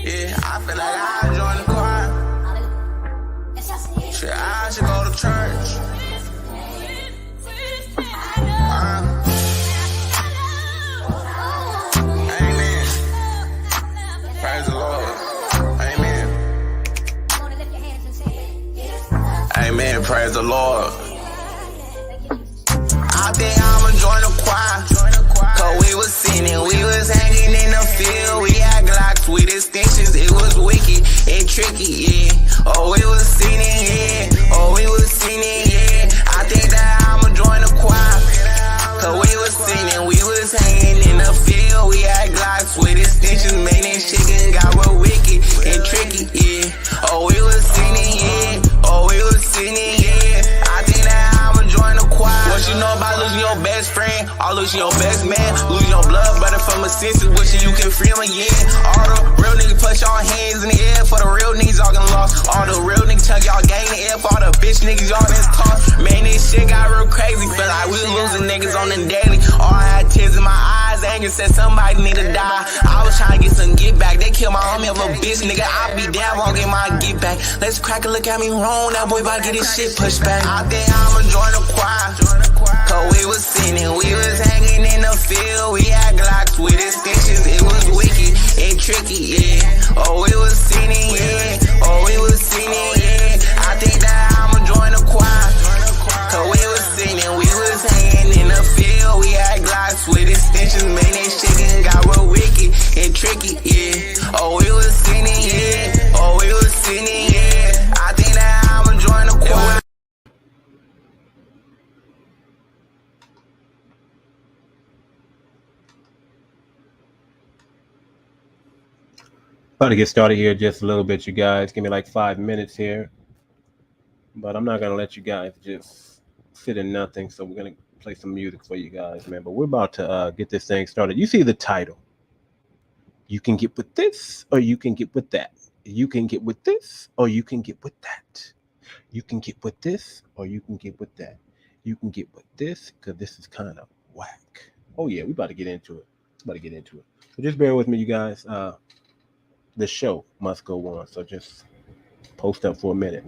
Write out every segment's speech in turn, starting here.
Yeah, I feel like I join the choir. Shit, I should go to church. Amen. Praise the Lord. Amen. Amen. Praise the Lord. I think I'ma join the choir. Cause we was sinning, we was hanging in the field. We had Glocks with extensions, it was wicked and tricky, yeah. Oh, we was sinning, yeah. Oh, we was sinning, yeah. I think that I'ma join the choir. Cause we was sinning, we was hanging in the field. We had Glocks with extensions, man, that chicken got real wicked and tricky, yeah. Oh, we was sinning, yeah. Oh, we was sinning, yeah. I think that I'ma join the choir. What you know about losing your best friend, or losing your best man, losing your blood brother from a sister, wishing you can free him again. All the real niggas put y'all hands in the air for the real niggas y'all get lost. All the real niggas tell y'all gang in the air for all the bitch niggas y'all that's tossed. Man, this shit got real crazy, feel like we losing niggas on the daily. All I had tears in my eyes, anger said somebody need to die. I was trying to get some get back, they killed my homie of a bitch, nigga. I be down, won't get my get back. Let's crack a look at me wrong, that boy about to get his shit pushed back. I think I'ma join the choir. Cause we was sinning, we was hanging in the field. We had Glocks with extensions, it was wicked and tricky, yeah. Oh, we was sinning, yeah. Oh, we was sinning, yeah. I think that I'ma join the choir. Cause we was sinning, we was hanging in the field. We had Glocks with extensions, man, that chicken got real wicked and tricky, yeah. Oh, we was sinning, yeah. Oh, we was sinning, yeah. I think that I'ma join the choir. About to get started here just a little bit, you guys. Give me like 5 minutes here. But I'm not going to let you guys just sit in nothing. So we're going to play some music for you guys, man. But we're about to get this thing started. You see the title. You can get with this or you can get with that. You can get with this or you can get with that. You can get with this or you can get with that. You can get with this because this is kind of whack. Oh, yeah, we about to get into it. So just bear with me, you guys. The show must go on, so just post up for a minute.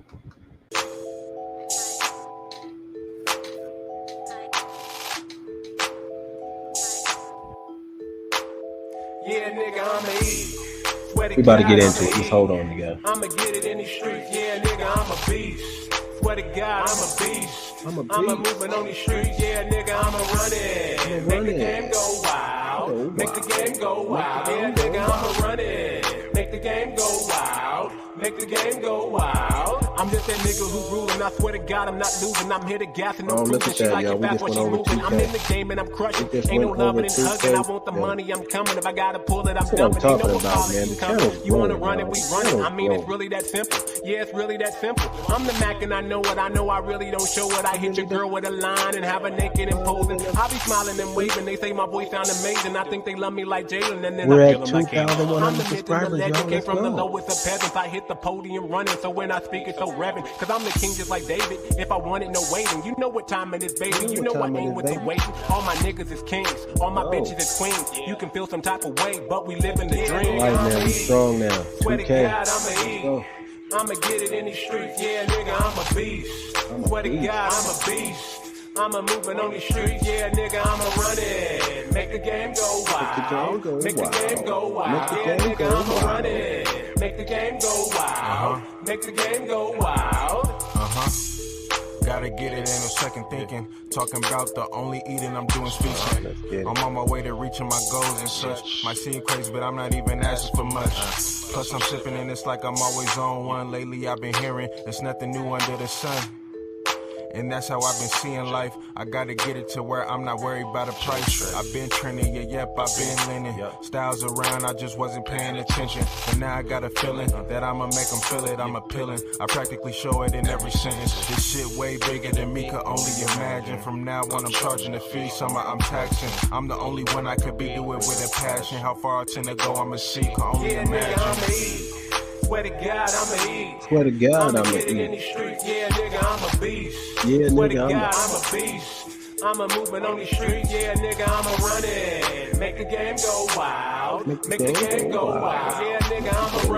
Yeah, nigga, I'ma eat. We about to get into it. Just hold on, you guys. I'ma get it in the streets. Yeah, nigga, I'm a beast. Swear to God, I'm a beast. I'ma moving on the streets. Yeah, nigga, I'ma run it. Make the game go wild. Make the game go wild. Yeah, nigga, I'ma run it. Make the game go wild. Make the game go wild. I'm just that nigga who ruling. I swear to God, I'm not losing. I'm here to gas and no losing. She like it back when she moving. I'm in the game and I'm crushing. Ain't no loving and hugging. I want the money, I'm coming. If I gotta pull it, I'm dumping. You know what quality coming. You wanna run it, we run it. I mean, it's really that simple. Yeah, it's really that simple. I'm the Mac and I know what I know. I really don't show it. I hit your girl with a line and have her naked and posing. I be smiling and waving. They say my voice sound amazing. I think they love me like Jalen and then I feel them like him. I'm the myth and the legend. Came from the lowest of peasants. I hit the podium running. So when I speak, it's so reverent. Cause I'm the king just like David. If I want it, no waiting. You know what time it is, baby. You know I ain't with the waiting. All my niggas is kings. All my bitches is queens. You can feel some type of way, but we live in the dream. Right now, we strong now. Swear to God, I'ma eat. I'ma get it in the streets. Yeah, nigga, I'm a beast. Swear to God, I'm a beast. I'ma moving on the streets. Yeah, nigga, I'ma run it. Make the game go wild. Make the game go wild. Yeah, nigga, I'ma run it. Make the game go wild. Make the game go wild. Gotta get it, ain't no second thinking. Talking about the only eating I'm doing speaking. I'm on my way to reaching my goals and such. Might seem crazy, but I'm not even asking for much. Plus I'm sipping and it's like I'm always on one. Lately I've been hearing there's nothing new under the sun. And that's how I've been seeing life. I gotta get it to where I'm not worried about the price. I've been trending, I've been leaning. Styles around, I just wasn't paying attention. But now I got a feeling that I'ma make them feel it. I'm appealing. I practically show it in every sentence. This shit way bigger than me could only imagine. From now on, I'm charging the fee. Summer, I'm taxing. I'm the only one I could be do it with a passion. How far I tend to go, I'ma see. Can only imagine. Swear to God, I'ma eat. Swear to God, I'ma eat. In the streets. Yeah, nigga, I'm a beast. Yeah, Swear to nigga, God, I'm a beast. I'ma moving on the street. Yeah, nigga, I'ma run it. Make the game go wild. Make the game go wild. Yeah, nigga, I'ma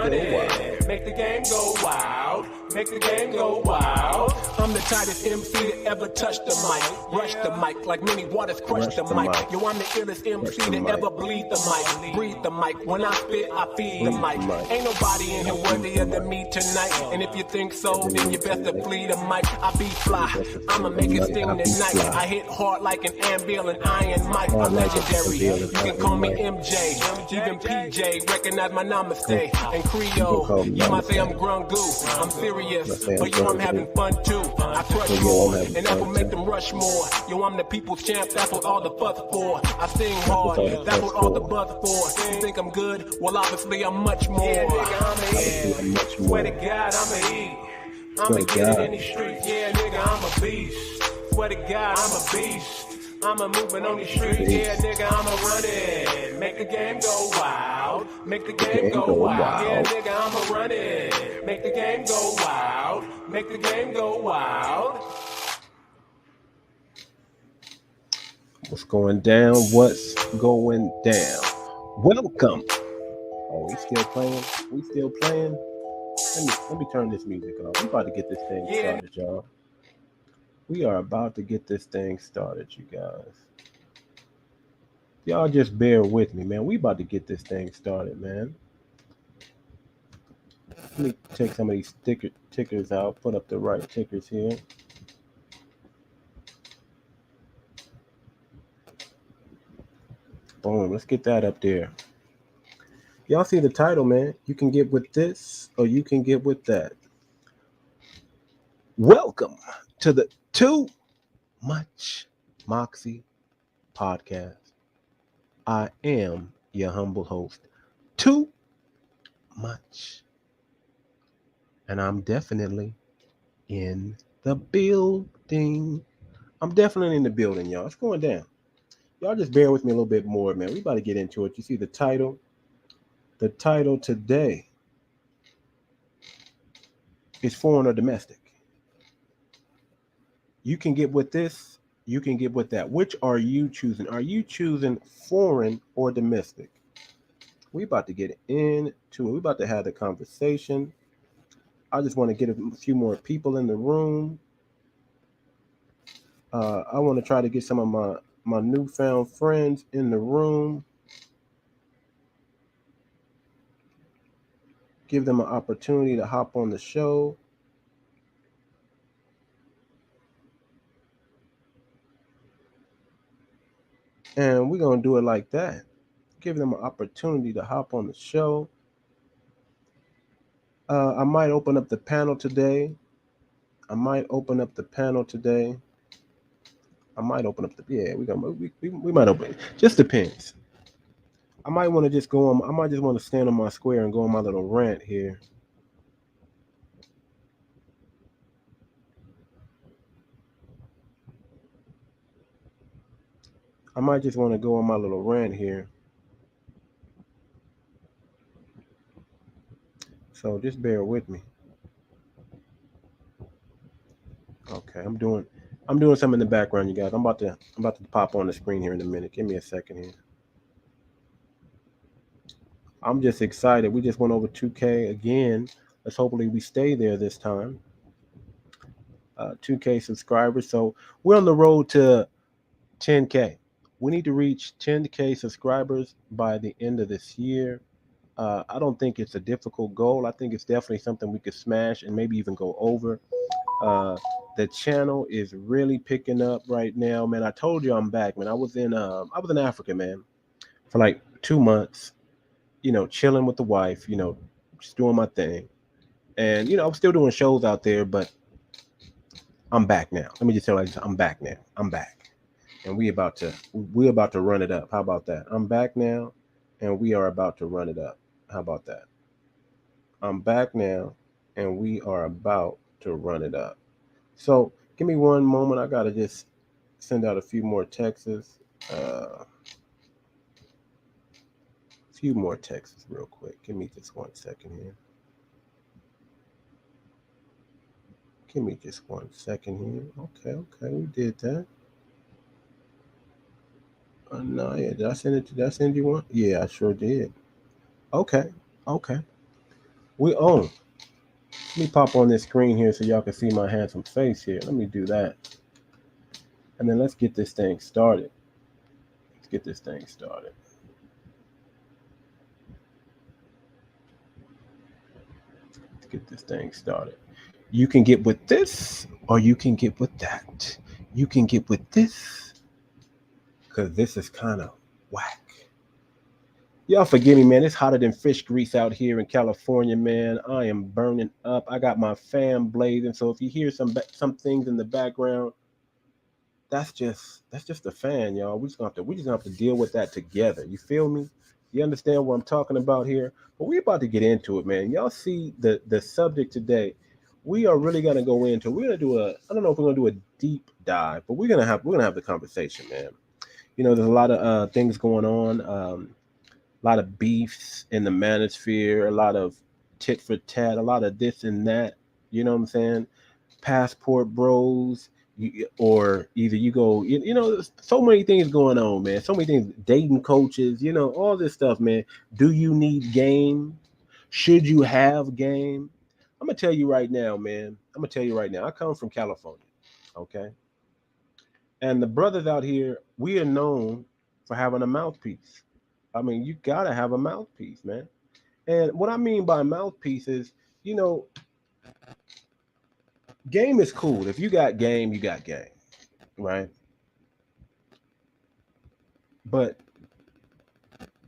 game go wild. Make the game go wild. I'm the tightest MC that ever touched the mic. Rush the mic like many waters crush the mic. Yo, I'm the illest MC that ever bleed the mic. Breathe the mic. When I spit, I feed the mic. Ain't nobody in here worthier than me tonight. And if you think so, then you best to flee the mic. I be fly. I'ma make it sting tonight. I hit hard like an anvil and iron mic. I'm legendary. You can call me MJ. Even PJ. Recognize my namaste. And Creole. You might say I'm grungu. I'm serious. But yo, I'm having fun too. I crush more. And that will make them rush more. Yo, I'm the people's champ. That's what all the fuss for. I sing hard. That's what all the buzz for. You think I'm good? Well, obviously I'm much more. Yeah, nigga, I'ma eat. Swear to God, I'ma eat. I'ma get it in the streets. Yeah, nigga, I'm a beast. Swear to God, I'm a beast. I'ma moving on the street. Yeah, nigga, I'ma run it. Make the game go wild. Make the game go wild. Yeah, nigga, I'ma run it. Make the game go wild. Make the game go wild. What's going down? What's going down? Welcome. Oh, we still playing? We still playing? Let me turn this music off. We about to get this thing started, y'all. We are about to get this thing started, you guys. Y'all just bear with me, man. We about to get this thing started, man. Let me take some of these tickers out, put up the right tickers here. Boom, let's get that up there. Y'all see the title, man. You can get with this or you can get with that. Welcome to the Too Much Moxie podcast. I am your humble host, Too Much. And I'm definitely in the building. I'm definitely in the building, y'all. It's going down. Y'all just bear with me a little bit more, man. We about to get into it. You see the title? The title today is foreign or domestic. You can get with this, you can get with that. Which are you choosing? Are you choosing foreign or domestic? We about to get into it. We about to have the conversation. I just want to get a few more people in the room. I want to try to get some of my newfound friends in the room. Give them an opportunity to hop on the show. And we're going to do it like that. Give them an opportunity to hop on the show. I might open up the panel today. We might open it. Just depends. I might want to just go on. I might just want to stand on my square and go on my little rant here. I might just want to go on my little rant here. So just bear with me. Okay, I'm doing something in the background, you guys. I'm about to pop on the screen here in a minute. Give me a second here. I'm just excited. We just went over 2K again. Let's hopefully we stay there this time. 2K subscribers. So we're on the road to 10K. We need to reach 10K subscribers by the end of this year. I don't think it's a difficult goal. I think it's definitely something we could smash and maybe even go over. The channel is really picking up right now, man. I told you I'm back, man. I was in Africa, man, for like 2 months. You know, chilling with the wife. You know, just doing my thing, and you know, I'm still doing shows out there, but I'm back now. Let me just tell you, I'm back now. I'm back, and we're about to run it up. How about that? I'm back now, and we are about to run it up. How about that? I'm back now, and we are about to run it up. So give me one moment. I gotta just send out a few more texts. Real quick. Give me just 1 second here. Okay, we did that. No, yeah, did I send you one? Yeah, I sure did. Okay. We own. Let me pop on this screen here so y'all can see my handsome face here. Let me do that. And then let's get this thing started. Let's get this thing started. Let's get this thing started. You can get with this or you can get with that. You can get with this because this is kind of whack. Y'all forgive me, man. It's hotter than fish grease out here in California, man. I am burning up. I got my fan blazing. So if you hear some things in the background, that's just the fan, y'all. We just gonna have to deal with that together. You feel me? You understand what I'm talking about here? But we're about to get into it, man. Y'all see the subject today. We are really gonna go into. We're gonna do I don't know if we're gonna do a deep dive, but we're gonna have the conversation, man. You know, there's a lot of things going on. A lot of beefs in the manosphere, a lot of tit for tat, a lot of this and that. You know what I'm saying? Passport bros, or either you go, you know, so many things going on, man. So many things, dating coaches, you know, all this stuff, man. Do you need game? Should you have game? I'm gonna tell you right now, man. I'm gonna tell you right now. I come from California, okay? And the brothers out here, we are known for having a mouthpiece. I mean, you gotta have a mouthpiece, man. And what I mean by mouthpiece is, you know, game is cool. If you got game, you got game, right? But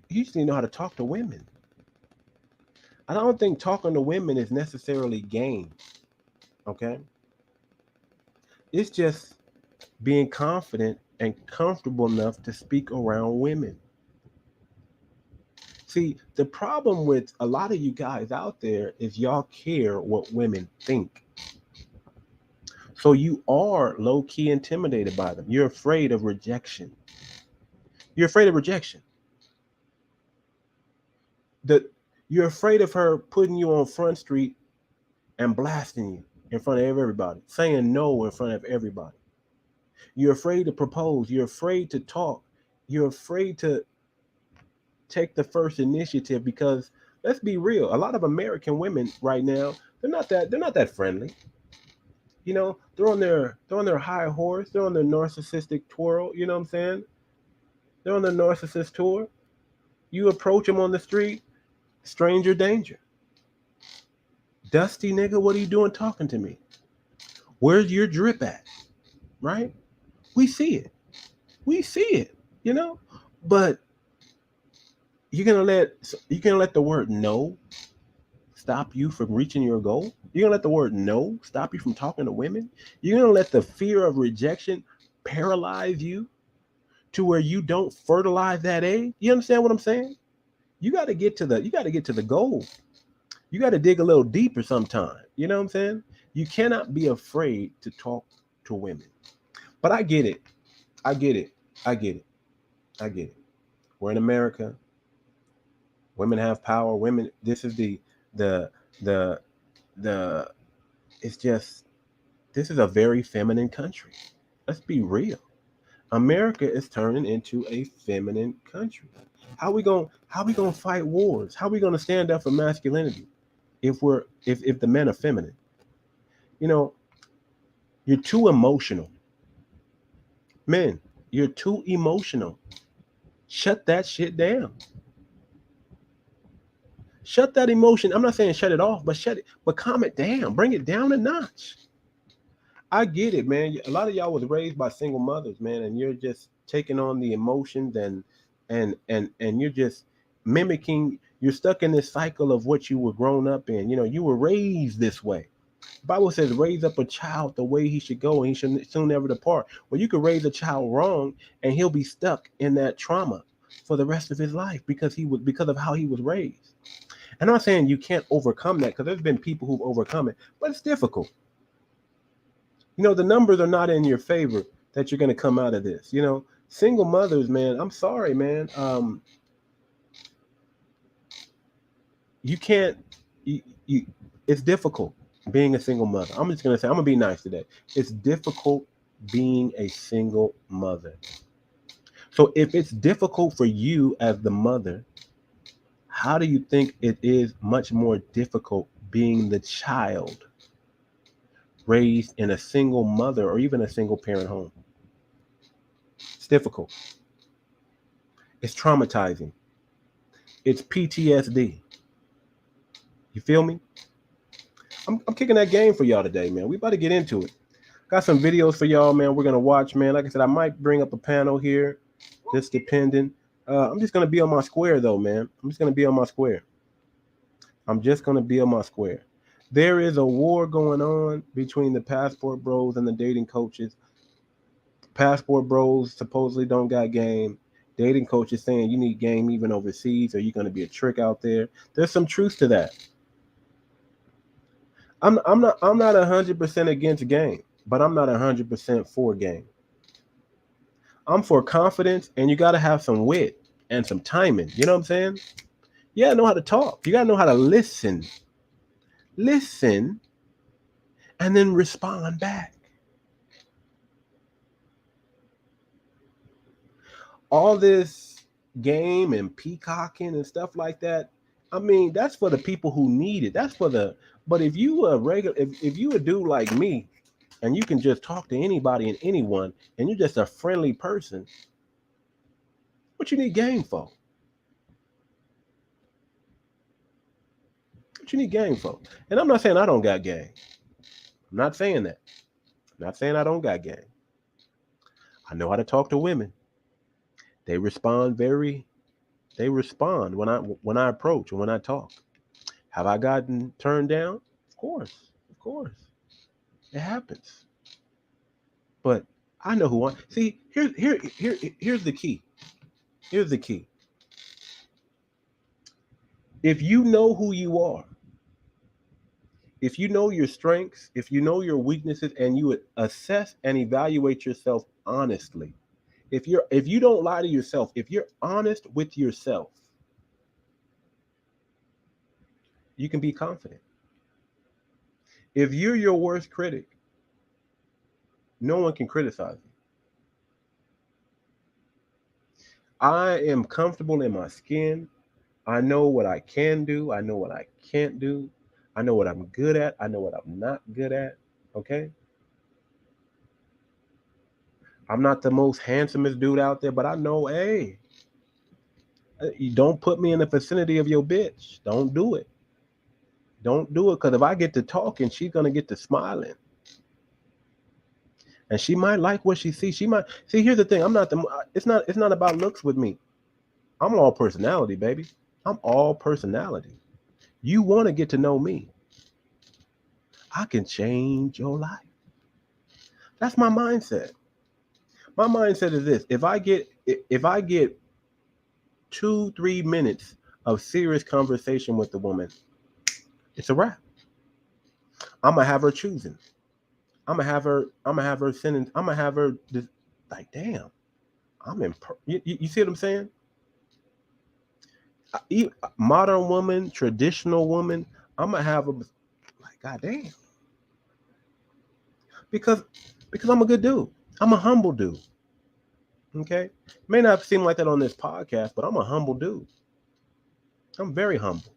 you just need to know how to talk to women. I don't think talking to women is necessarily game, okay? It's just being confident and comfortable enough to speak around women. See, the problem with a lot of you guys out there is y'all care what women think. So you are low-key intimidated by them. You're afraid of rejection. You're afraid of rejection. You're afraid of her putting you on Front Street and blasting you in front of everybody, saying no in front of everybody. You're afraid to propose. You're afraid to talk. You're afraid to take the first initiative because let's be real, a lot of American women right now, they're not that friendly. You know, they're on their high horse, they're on their narcissistic twirl, you know what I'm saying? They're on their narcissist tour. You approach them on the street, stranger danger. Dusty nigga, what are you doing talking to me? Where's your drip at? Right? We see it. We see it, you know? But you're gonna let the word no stop you from reaching your goal? You're gonna let the word no stop you from talking to women? You're gonna let the fear of rejection paralyze you to where you don't fertilize that egg? You understand what I'm saying? You got to get to the goal. You got to dig a little deeper sometime. You know what I'm saying? You cannot be afraid to talk to women. But I get it. I get it. I get it. I get it. We're in America. Women have power. Women. This is the it's just, this is a very feminine country. Let's be real. America is turning into a feminine country. How we gonna fight wars? How we gonna stand up for masculinity if the men are feminine? You know, you're too emotional. Men, you're too emotional. Shut that shit down. Shut that emotion. I'm not saying shut it off, but calm it down. Bring it down a notch. I get it, man. A lot of y'all was raised by single mothers, man, and you're just taking on the emotions and you're just mimicking. You're stuck in this cycle of what you were grown up in. You know, you were raised this way. The Bible says, "Raise up a child the way he should go, and he should soon never depart." Well, you could raise a child wrong, and he'll be stuck in that trauma for the rest of his life because of how he was raised. And I'm not saying you can't overcome that, because there's been people who've overcome it, but it's difficult. You know, the numbers are not in your favor that you're going to come out of this. You know, single mothers, man, I'm sorry, man. You can't, it's difficult being a single mother. I'm just going to say, I'm going to be nice today. It's difficult being a single mother. So if it's difficult for you as the mother, how do you think it is much more difficult being the child raised in a single mother or even a single parent home. It's difficult. It's traumatizing. It's PTSD. You feel me? I'm kicking that game for y'all today, man. We about to get into it. Got some videos for y'all, man. We're gonna watch, man. Like I said, I might bring up a panel here, just depending. I'm just gonna be on my square, though, man. I'm just gonna be on my square. There is a war going on between the passport bros and the dating coaches. Passport bros supposedly don't got game. Dating coaches saying you need game even overseas, or you're gonna be a trick out there. There's some truth to that. I'm not 100% against game, but I'm not 100% for game. I'm for confidence, and you got to have some wit and some timing. You know what I'm saying? You got to know how to talk. You got to know how to listen, and then respond back. All this game and peacocking and stuff like that, I mean, that's for the people who need it. But if you if you a dude like me, and you can just talk to anybody and anyone, and you're just a friendly person, what you need game for? What you need game for? And I'm not saying I don't got game. I'm not saying that. I'm not saying I don't got game. I know how to talk to women. They respond when I approach and when I talk. Have I gotten turned down? Of course. It happens. But I know who I see. Here's the key. Here's the key. If you know who you are, if you know your strengths, if you know your weaknesses, and you assess and evaluate yourself honestly, if you don't lie to yourself, if you're honest with yourself, you can be confident. If you're your worst critic, no one can criticize you. I am comfortable in my skin. I know what I can do. I know what I can't do. I know what I'm good at. I know what I'm not good at. Okay? I'm not the most handsomest dude out there, but I know, hey, you don't put me in the vicinity of your bitch. Don't do it. Don't do it, because if I get to talking, she's going to get to smiling. And she might like what she sees. She might see. Here's the thing. It's not about looks with me. I'm all personality, baby. I'm all personality. You want to get to know me. I can change your life. That's my mindset. My mindset is this. If I get 2-3 minutes of serious conversation with the woman, it's a wrap. I'm gonna have her choosing. I'm gonna have her sending. I'm gonna have her just like, damn. You see what I'm saying? Modern woman, traditional woman. I'm gonna have her like, goddamn. Because I'm a good dude. I'm a humble dude. Okay? May not seem like that on this podcast, but I'm a humble dude. I'm very humble.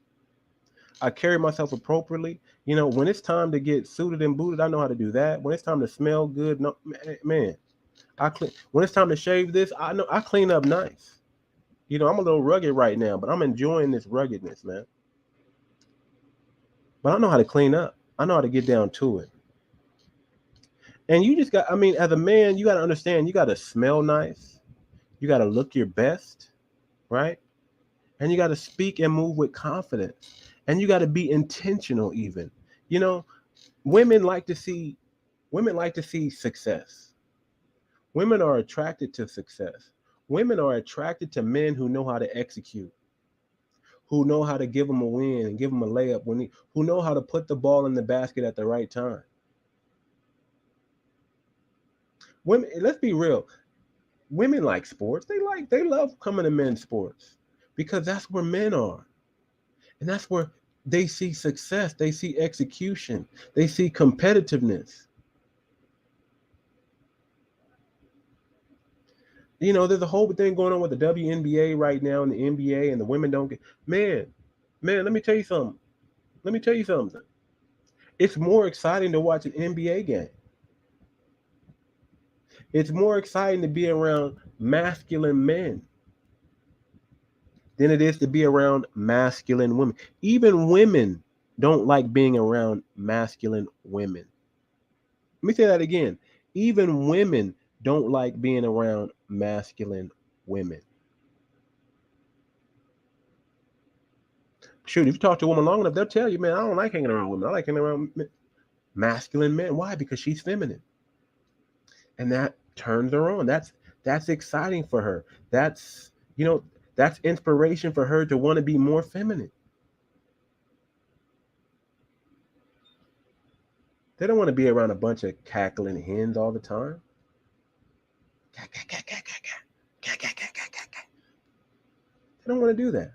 I carry myself appropriately. You know, when it's time to get suited and booted, I know how to do that. When it's time to smell good, no, man, when it's time to shave this, I know I clean up nice. You know, I'm a little rugged right now, but I'm enjoying this ruggedness, man. But I know how to clean up. I know how to get down to it. And you just got, I mean, as a man, you got to understand, you got to smell nice. You got to look your best, right? And you got to speak and move with confidence. And you got to be intentional even. You know, women like to see success. Women are attracted to success. Women are attracted to men who know how to execute, who know how to give them a win and give them a layup, who know how to put the ball in the basket at the right time. Women, let's be real. Women like sports. They love coming to men's sports because that's where men are. And that's where they see success. They see execution. They see competitiveness. You know, there's a whole thing going on with the WNBA right now and the NBA, and the women don't get, man, let me tell you something. Let me tell you something. It's more exciting to watch an NBA game. It's more exciting to be around masculine men than it is to be around masculine women. Even women don't like being around masculine women. Let me say that again. Even women don't like being around masculine women. Shoot, if you talk to a woman long enough, they'll tell you, man, I don't like hanging around women. I like hanging around masculine men. Why? Because she's feminine. And that turns her on. That's exciting for her. That's, that's inspiration for her to want to be more feminine. They don't want to be around a bunch of cackling hens all the time. They don't want to do that.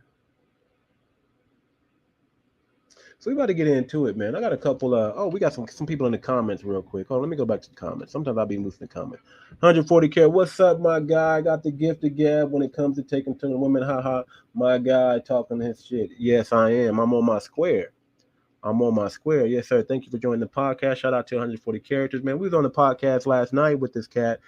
So we about to get into it, man. I got a couple we got some people in the comments real quick. Oh, let me go back to the comments. Sometimes I'll be moving the comments. 140 Care, what's up, my guy? I got the gift of gab when it comes to taking to the women. Haha, my guy talking his shit. Yes, I am. I'm on my square. Yes, sir. Thank you for joining the podcast. Shout out to 140 characters, man. We was on the podcast last night with this cat,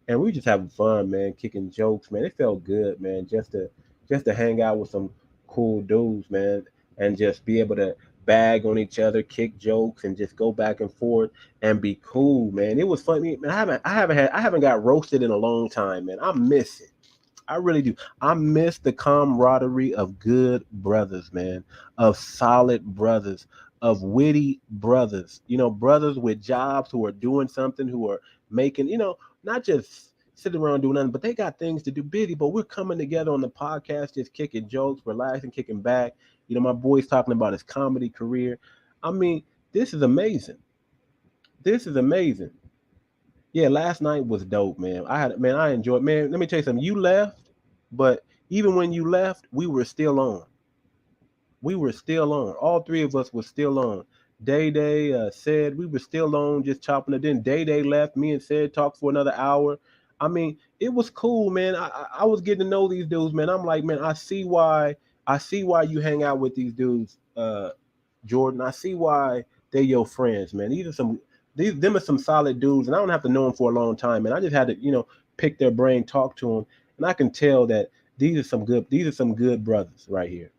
and we just having fun, man, kicking jokes, man. It felt good, man, just to hang out with some cool dudes, man, and just be able to bag on each other, kick jokes, and just go back and forth and be cool, man. It was funny, man. I haven't got roasted in a long time, man. I miss it. I really do. I miss the camaraderie of good brothers, man, of solid brothers, of witty brothers, brothers with jobs who are doing something, who are making, not just sitting around doing nothing, but they got things to do busy. But we're coming together on the podcast, just kicking jokes, relaxing, kicking back. My boy's talking about his comedy career. I mean, this is amazing. This is amazing. Yeah, last night was dope, man. I enjoyed, man. Let me tell you something. You left, but even when you left, we were still on. All three of us were still on. Day said we were still on, just chopping it. Then Day left. Me and said talked for another hour. I mean, it was cool, man. I was getting to know these dudes, man. I'm like, man, I see why you hang out with these dudes, Jordan. I see why they're your friends, man. Them are some solid dudes, and I don't have to know them for a long time, man. I just had to, pick their brain, talk to them, and I can tell that these are some good brothers right here.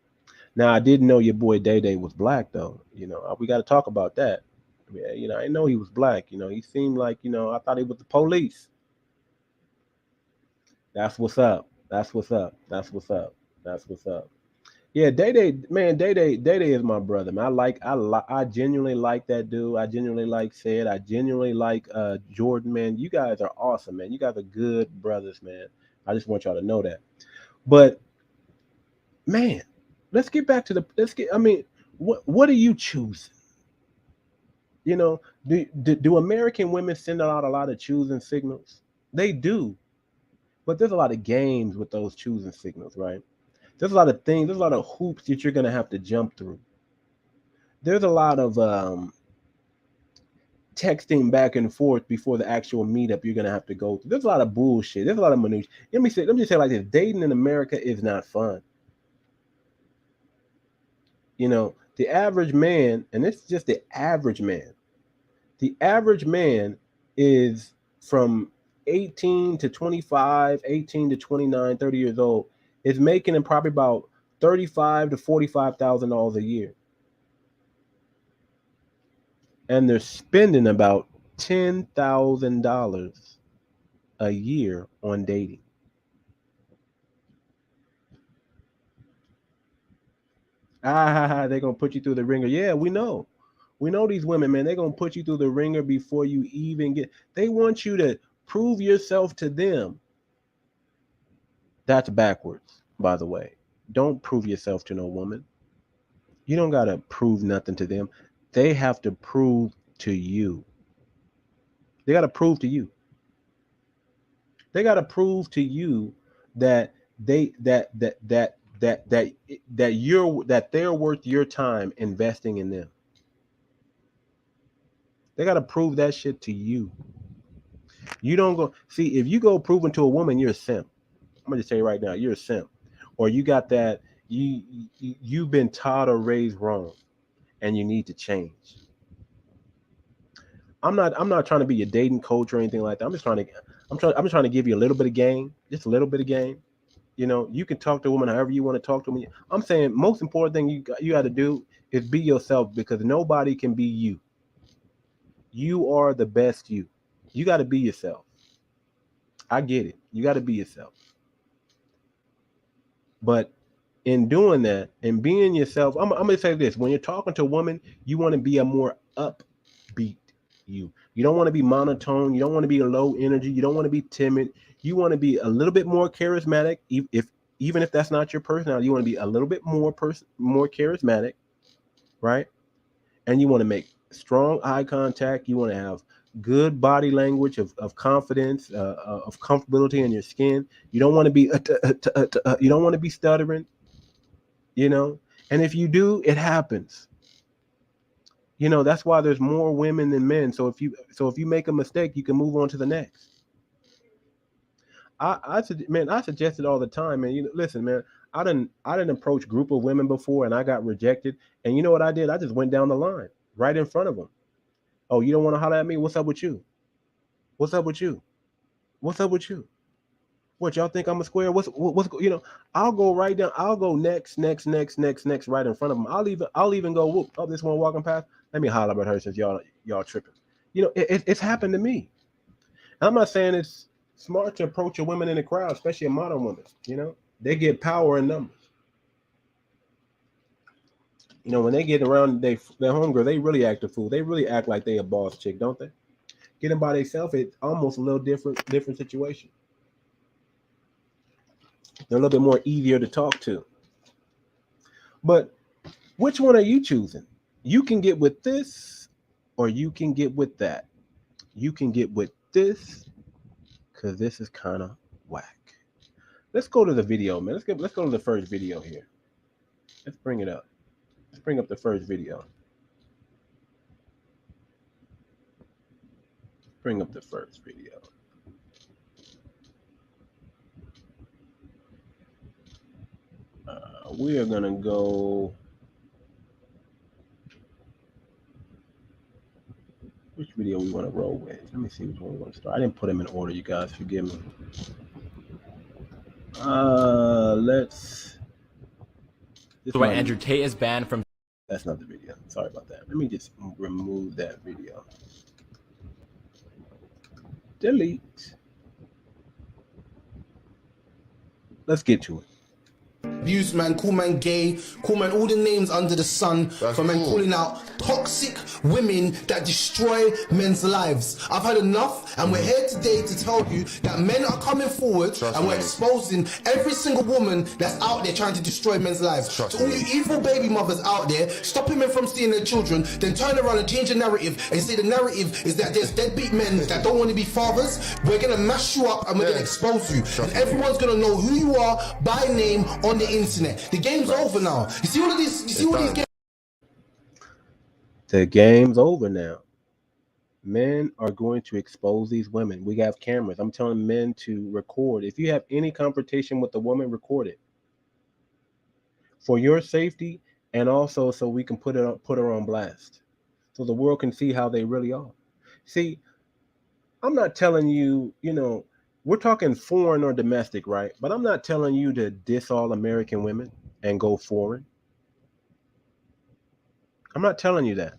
Now, I didn't know your boy Day was black, though. We got to talk about that. Yeah, I didn't know he was black. He seemed like, I thought he was the police. That's what's up. Yeah, Day is my brother, man. I genuinely like that dude. I genuinely like Sid. I genuinely like Jordan, man. You guys are awesome, man. You guys are good brothers, man. I just want y'all to know that. But man, what are you choosing? Do American women send out a lot of choosing signals? They do. But there's a lot of games with those choosing signals, right? There's a lot of things, there's a lot of hoops that you're going to have to jump through. There's a lot of texting back and forth before the actual meetup you're going to have to go through. There's a lot of bullshit. There's a lot of minutiae. Let me just say like this. Dating in America is not fun. The average man, and it's just the average man. The average man is from 18 to 25, 18 to 29, 30 years old, is making probably about $35,000 to $45,000 a year. And they're spending about $10,000 a year on dating. They're going to put you through the ringer. Yeah, we know. We know these women, man. They're going to put you through the ringer before you even get. They want you to prove yourself to them. That's backwards, by the way. Don't prove yourself to no woman. You don't got to prove nothing to them. They have to prove to you. They got to prove to you. They got to prove to you that they're worth your time investing in them. They got to prove that shit to you. You don't go see if you go proving to a woman you're a simp. I'm gonna just tell you right now, you're a simp, or you got that you've been taught or raised wrong. and you need to change. I'm not trying to be your dating coach or anything like that. I'm just trying to give you a little bit of game, just a little bit of game. You can talk to a woman however you want to talk to them. I'm saying most important thing you got to do is be yourself, because nobody can be you. You are the best you. You got to be yourself. I get it. You got to be yourself. But in doing that and being yourself, I'm going to say this. When you're talking to a woman, you want to be a more upbeat you. You don't want to be monotone. You don't want to be a low energy. You don't want to be timid. You want to be a little bit more charismatic. Even if that's not your personality, you want to be a little bit more charismatic, right? And you want to make strong eye contact. You want to have good body language of confidence, of comfortability in your skin. You don't want to be you don't want to be stuttering, And if you do, it happens. That's why there's more women than men. So if you make a mistake, you can move on to the next. I suggest it all the time, man. Listen, man. I didn't approach a group of women before, and I got rejected. And you know what I did? I just went down the line, right in front of them. Oh, you don't want to holler at me? What's up with you? What's up with you? What's up with you? What, y'all think I'm a square? What's I'll go right down. I'll go next, right in front of them. I'll even go, whoop, oh, this one walking past. Let me holler at her since y'all tripping. It's happened to me. I'm not saying it's smart to approach a women in the crowd, especially a modern woman. They get power in numbers. When they get around their homegirl, they really act a fool. They really act like they a boss chick, don't they? Get them by themselves, it's almost a little different situation. They're a little bit more easier to talk to. But which one are you choosing? You can get with this, or you can get with that. You can get with this, because this is kind of whack. Let's go to the video, man. Let's go to the first video here. Let's bring it up. Let's bring up the first video. Bring up the first video. We are gonna go. Which video we want to roll with? Let me see which one we want to start. I didn't put them in order, you guys. Forgive me. Let's. So when Andrew Tate is banned from. That's not the video. Sorry about that. Let me just remove that video. Delete. Let's get to it. Abuse man, call man gay, call man all the names under the sun, for man calling out toxic women that destroy men's lives. I've had enough, and we're here today to tell you that men are coming forward and we're exposing every single woman that's out there trying to destroy men's lives. To all you evil baby mothers out there, stopping men from seeing their children, then turn around and change the narrative and say the narrative is that there's deadbeat men that don't want to be fathers. We're gonna mash you up and we're gonna expose you, and everyone's gonna know who you are by name on the internet. The game's over now. You see all of these? You see all these games? The game's over now. Men are going to expose these women. We have cameras. I'm telling men to record. If you have any confrontation with a woman, record it. For your safety, and also so we can put her on blast, so the world can see how they really are. See, I'm not telling you, we're talking foreign or domestic, right? But I'm not telling you to diss all American women and go foreign. I'm not telling you that.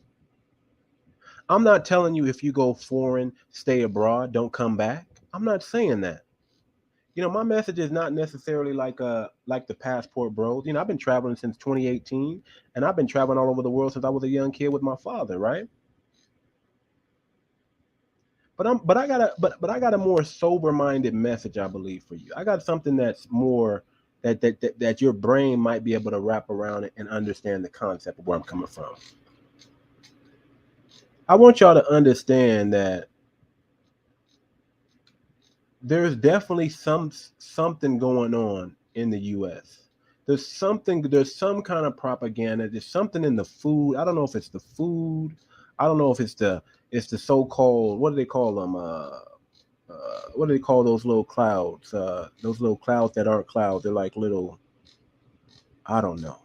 I'm not telling you if you go foreign, stay abroad, don't come back. I'm not saying that. My message is not necessarily like the passport bros. I've been traveling since 2018, and I've been traveling all over the world since I was a young kid with my father, right? But I got a more sober-minded message, I believe, for you. I got something that's more that your brain might be able to wrap around it and understand the concept of where I'm coming from. I want y'all to understand that there's definitely something going on in the U.S. There's some kind of propaganda. There's something in the food. I don't know if it's the food. I don't know if it's the so-called, what do they call them? What do they call those little clouds? Those little clouds that aren't clouds. They're like little, I don't know.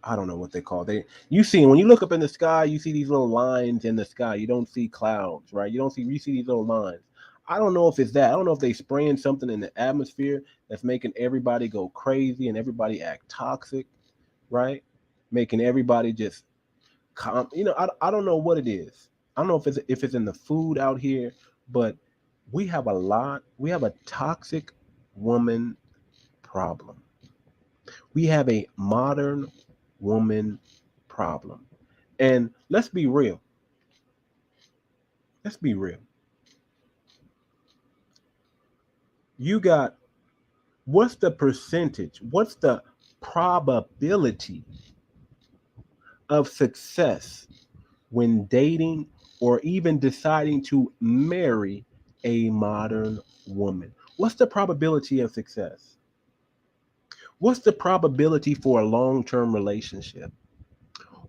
I don't know what they call it. You see when you look up in the sky, you see these little lines in the sky. You don't see clouds, right? You see these little lines. I don't know if it's that. I don't know if they spraying something in the atmosphere that's making everybody go crazy and everybody act toxic, right? Making everybody just calm. I don't know what it is. I don't know if it's in the food out here, but we have a toxic woman problem. We have a modern woman problem. And let's be real. Let's be real. You got, what's the percentage? What's the probability of success when dating or even deciding to marry a modern woman? What's the probability of success? What's the probability for a long-term relationship?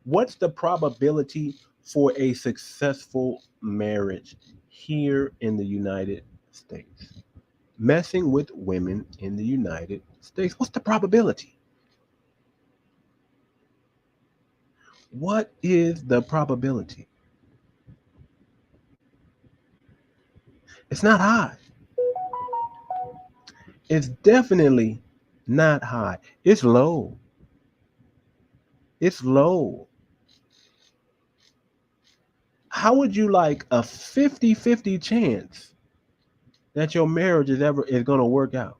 What's the probability for a successful marriage here in the United States? Messing with women in the United States. What's the probability? What is the probability? It's not high. It's definitely not high. It's low. It's low. How would you like a 50-50 chance that your marriage is going to work out?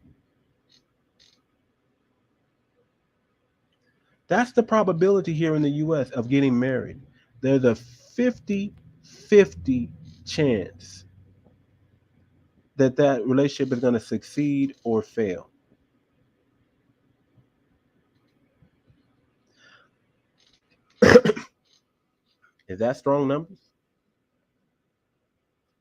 That's the probability here in the US of getting married. There's a 50-50 chance that relationship is going to succeed or fail. Is that strong numbers?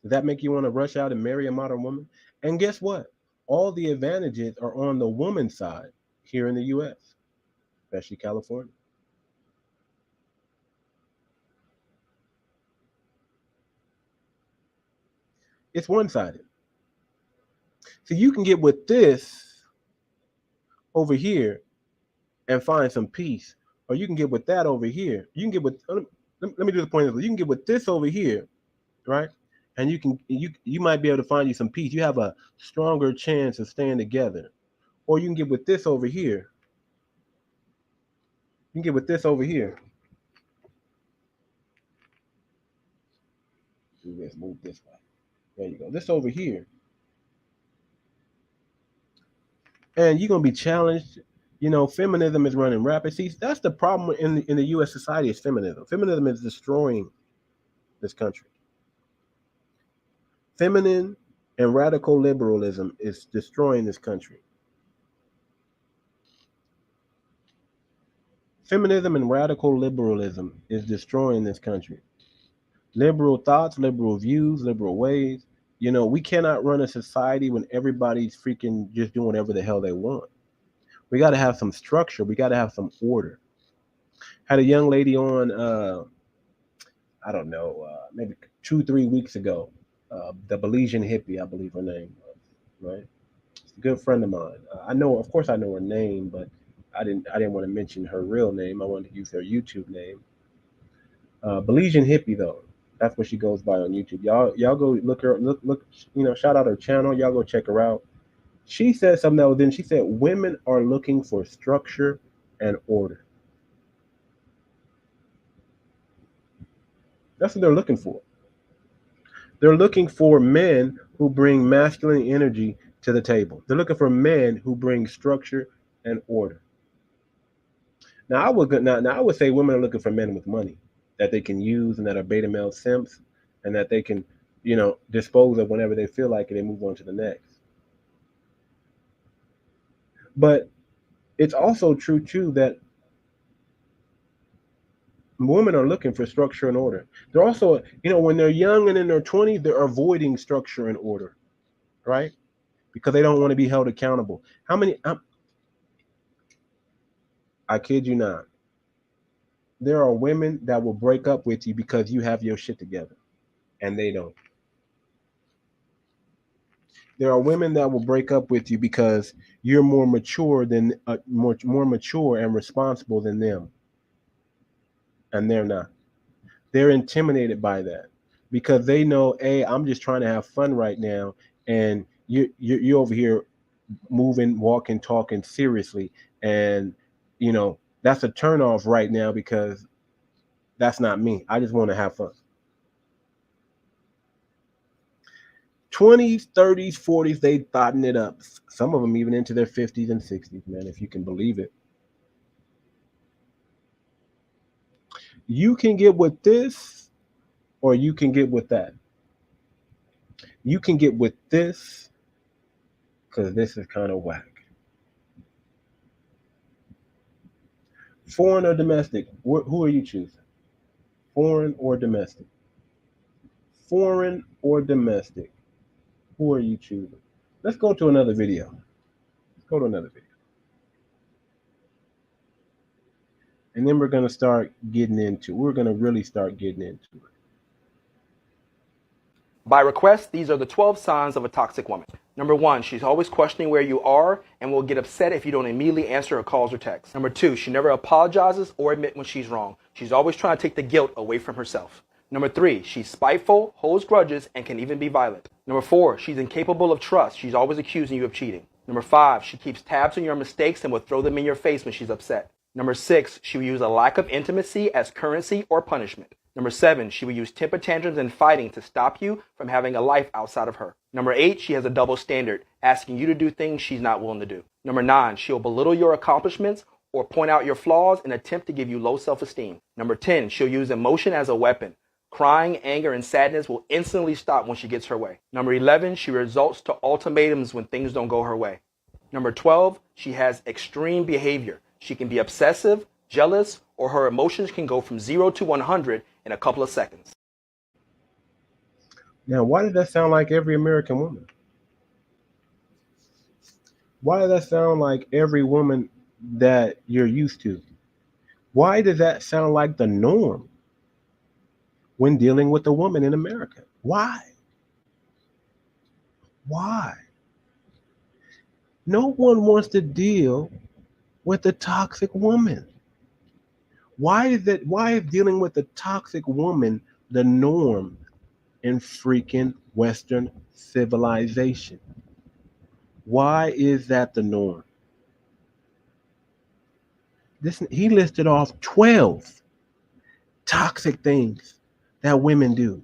Does that make you want to rush out and marry a modern woman? And guess what? All the advantages are on the woman's side here in the US, especially California. It's one-sided. So you can get with this over here and find some peace, or you can get with that over here. You can get with, let me do the point. You can get with this over here, right? And you might be able to find you some peace. You have a stronger chance of staying together. Or you can get with this over here. You can get with this over here. Do this, move this way. There you go. This over here. And you're gonna be challenged. Feminism is running rapid. See, that's the problem in the US society is feminism. Feminism is destroying this country. Feminine and radical liberalism is destroying this country. Feminism and radical liberalism is destroying this country. Liberal thoughts, liberal views, liberal ways. We cannot run a society when everybody's freaking just doing whatever the hell they want. We got to have some structure. We got to have some order. Had a young lady on, I don't know, maybe 2-3 weeks ago, the Belizean hippie, I believe her name was, right? It's a good friend of mine. Of course I know her name, but I didn't want to mention her real name. I wanted to use her YouTube name. Belizean hippie though. That's what she goes by on YouTube. Y'all go look her look. Shout out her channel. Y'all go check her out. She said something that was in. She said women are looking for structure and order. That's what they're looking for. They're looking for men who bring masculine energy to the table. They're looking for men who bring structure and order. Now I would say women are looking for men with money that they can use and that are beta male simps and that they can, dispose of whenever they feel like it and move on to the next. But it's also true too that women are looking for structure and order. They're also, when they're young and in their 20s, they're avoiding structure and order, right? Because they don't want to be held accountable. I kid you not. There are women that will break up with you because you have your shit together and they don't. There are women that will break up with you because you're more mature and responsible than them. and they're not. They're intimidated by that because they know, hey, I'm just trying to have fun right now, and you're over here moving, walking, talking seriously, and that's a turn off right now because that's not me. I just want to have fun. 20s, 30s, 40s, they thotting it up. Some of them even into their 50s and 60s, man, if you can believe it. You can get with this or you can get with that. You can get with this because this is kind of whack. Foreign or domestic? Who are you choosing? Foreign or domestic? Foreign or domestic? Who are you choosing? Let's go to another video. Let's go to another video. And then we're going to start getting into, we're going to really start getting into it. By request, these are the 12 signs of a toxic woman. Number 1, she's always questioning where you are and will get upset if you don't immediately answer her calls or texts. Number 2, she never apologizes or admits when she's wrong. She's always trying to take the guilt away from herself. Number 3, she's spiteful, holds grudges, and can even be violent. Number 4, she's incapable of trust. She's always accusing you of cheating. Number 5, she keeps tabs on your mistakes and will throw them in your face when she's upset. Number 6, she will use a lack of intimacy as currency or punishment. Number 7, she will use temper tantrums and fighting to stop you from having a life outside of her. Number 8, she has a double standard, asking you to do things she's not willing to do. Number 9, she'll belittle your accomplishments or point out your flaws in an attempt to give you low self-esteem. Number 10, she'll use emotion as a weapon. Crying, anger, and sadness will instantly stop when she gets her way. Number 11, she resorts to ultimatums when things don't go her way. Number 12, she has extreme behavior. She can be obsessive, jealous, or her emotions can go from 0 to 100 in a couple of seconds. Now, why does that sound like every American woman? Why does that sound like every woman that you're used to? Why does that sound like the norm when dealing with a woman in America? Why? Why? No one wants to deal with a toxic woman. Why is dealing with a toxic woman the norm in freaking Western civilization? Why is that the norm? He listed off 12 toxic things that women do.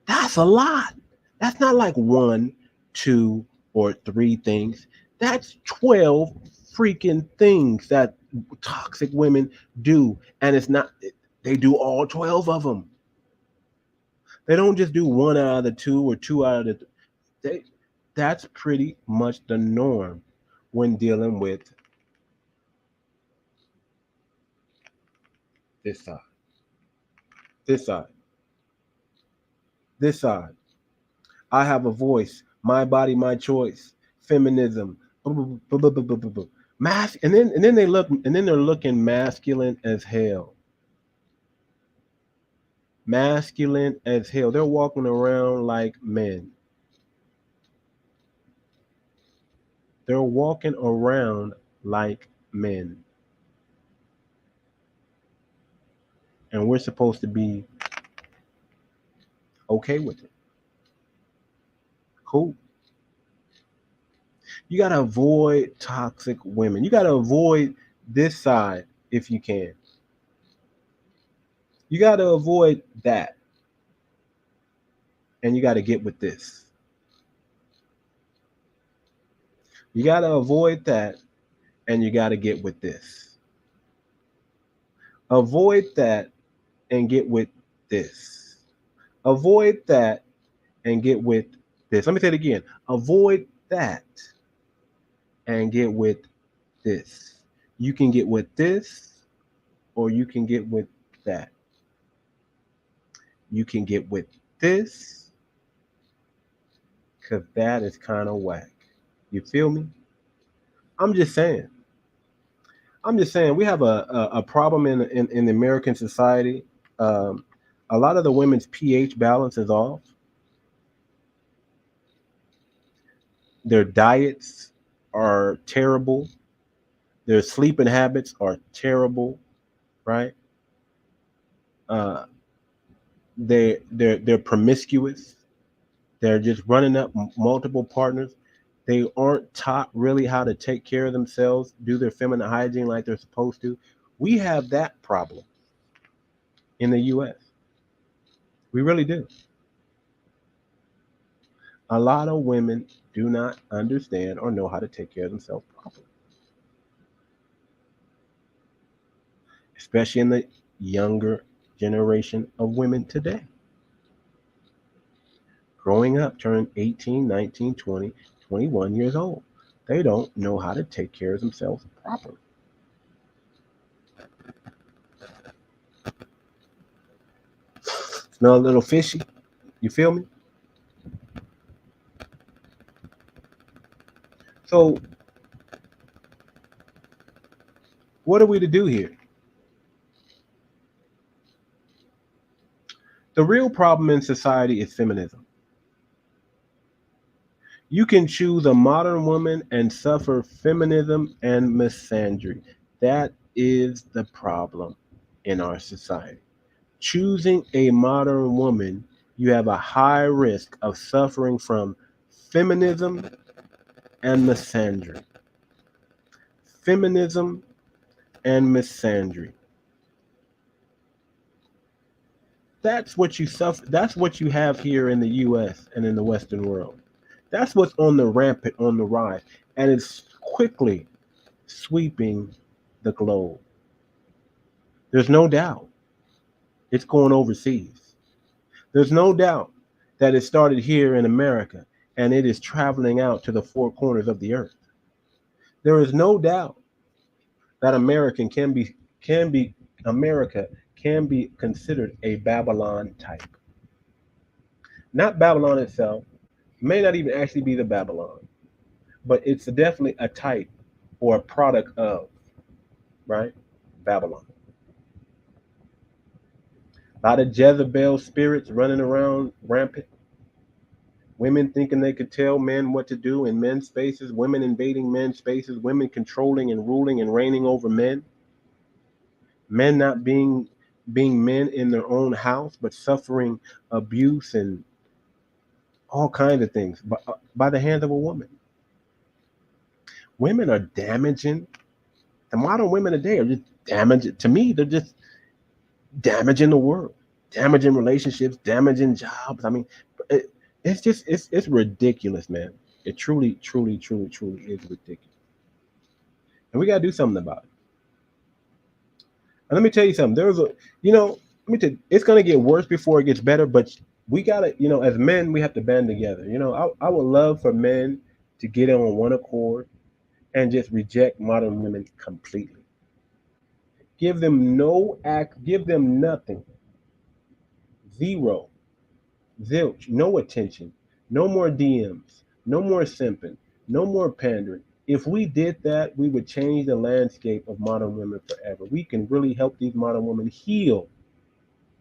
That's a lot. That's not like 1, 2, or 3 things. That's 12 freaking things that toxic women do. And it's not, they do all 12 of them. They don't just do 1 out of the 2 or 2 out of the that's pretty much the norm when dealing with this side. This side. This side. I have a voice. My body, my choice. Feminism. And then they're looking masculine as hell. Masculine as hell. They're walking around like men. They're walking around like men. And we're supposed to be okay with it. Cool. You got to avoid toxic women. You got to avoid this side if you can. You got to avoid that. And you got to get with this. You got to avoid that. And you got to get with this. Avoid that and get with this. Avoid that and get with this. Let me say it again. Avoid that and get with this. You can get with this or you can get with that. You can get with this because that is kind of whack. You feel me? I'm just saying. We have a problem in the American society. A lot of the women's pH balance is off. Their diets are terrible. Their sleeping habits are terrible, right? They're promiscuous. They're just running up multiple partners. They aren't taught really how to take care of themselves, do their feminine hygiene like they're supposed to. We have that problem in the U.S. We really do. A lot of women do not understand or know how to take care of themselves properly, especially in the younger generation of women today. Growing up, turning 18, 19, 20, 21 years old. They don't know how to take care of themselves properly. Smell a little fishy? You feel me? So, what are we to do here? The real problem in society is feminism. You can choose a modern woman and suffer feminism and misandry. That is the problem in our society. Choosing a modern woman, you have a high risk of suffering from feminism and misandry. Feminism and misandry. That's what you suffer. That's what you have here in the US and in the Western world. That's what's on the rampant, on the rise, and it's quickly sweeping the globe. There's no doubt it's going overseas. There's no doubt that it started here in America and it is traveling out to the four corners of the earth. There is no doubt that America can be considered a Babylon type. Not Babylon itself, may not even actually be the Babylon, but it's definitely a type or a product of, right? Babylon. A lot of Jezebel spirits running around rampant. Women thinking they could tell men what to do in men's spaces, women invading men's spaces, women controlling and ruling and reigning over men. Men not being men in their own house, but suffering abuse and all kinds of things by the hands of a woman. Women are damaging. The modern women today are just damaging. To me, they're just damaging the world, damaging relationships, damaging jobs. I mean, it's ridiculous, man. It truly is ridiculous. And we got to do something about it. And let me tell you something. It's going to get worse before it gets better, but we got to, as men, we have to band together. I would love for men to get on one accord and just reject modern women completely. Give them nothing. Zero. Zilch. No attention. No more DMs. No more simping. No more pandering. If we did that, we would change the landscape of modern women forever. We can really help these modern women heal.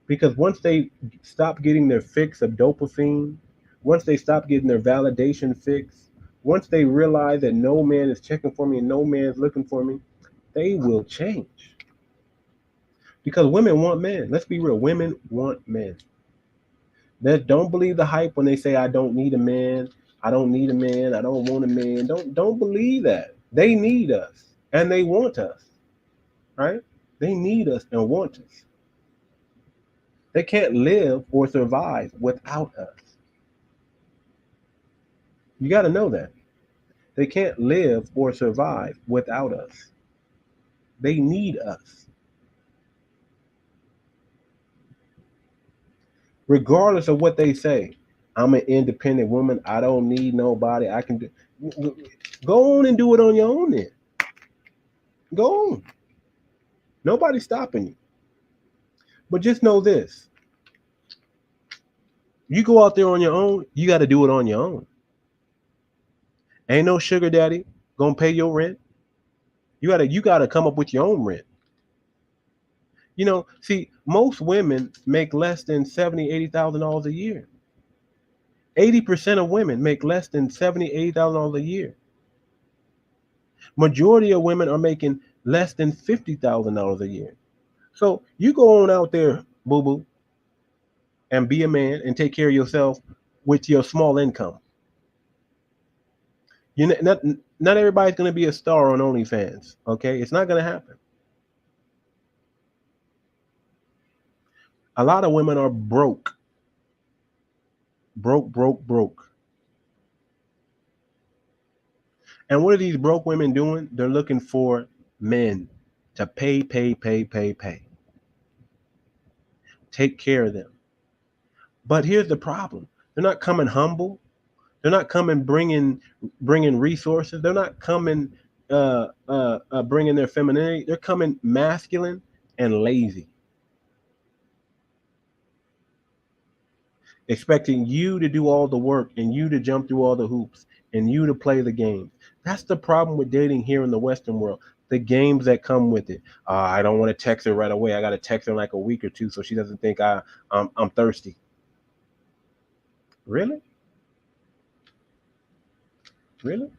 Because once they stop getting their fix of dopamine, once they stop getting their validation fix, once they realize that no man is checking for me and no man is looking for me, they will change. Because women want men. Let's be real. Women want men. Don't believe the hype when they say, I don't need a man. I don't need a man. I don't want a man. Don't believe that. They need us and they want us, right? They need us and want us. They can't live or survive without us. You got to know that. They can't live or survive without us. They need us. Regardless of what they say, I'm an independent woman. I don't need nobody. I can do. Go on and do it on your own then. Go on. Nobody's stopping you. But just know this. You go out there on your own, you got to do it on your own. Ain't no sugar daddy gonna pay your rent. You gotta come up with your own rent. See, most women make less than $70,000, $80,000 a year. 80% of women make less than $70,000, $80,000 a year. Majority of women are making less than $50,000 a year. So you go on out there boo-boo, and be a man and take care of yourself with your small income. Not everybody's going to be a star on OnlyFans, okay? It's not going to happen. A lot of women are broke. Broke. And what are these broke women doing? They're looking for men to pay. Take care of them. But here's the problem. They're not coming humble. They're not coming bringing resources. They're not coming bringing their femininity. They're coming masculine and lazy. Expecting you to do all the work and you to jump through all the hoops and you to play the game. That's the problem with dating here in the Western world. The games that come with it. I don't want to text her right away. I got to text her in like a week or two so she doesn't think I'm thirsty. Really? Really?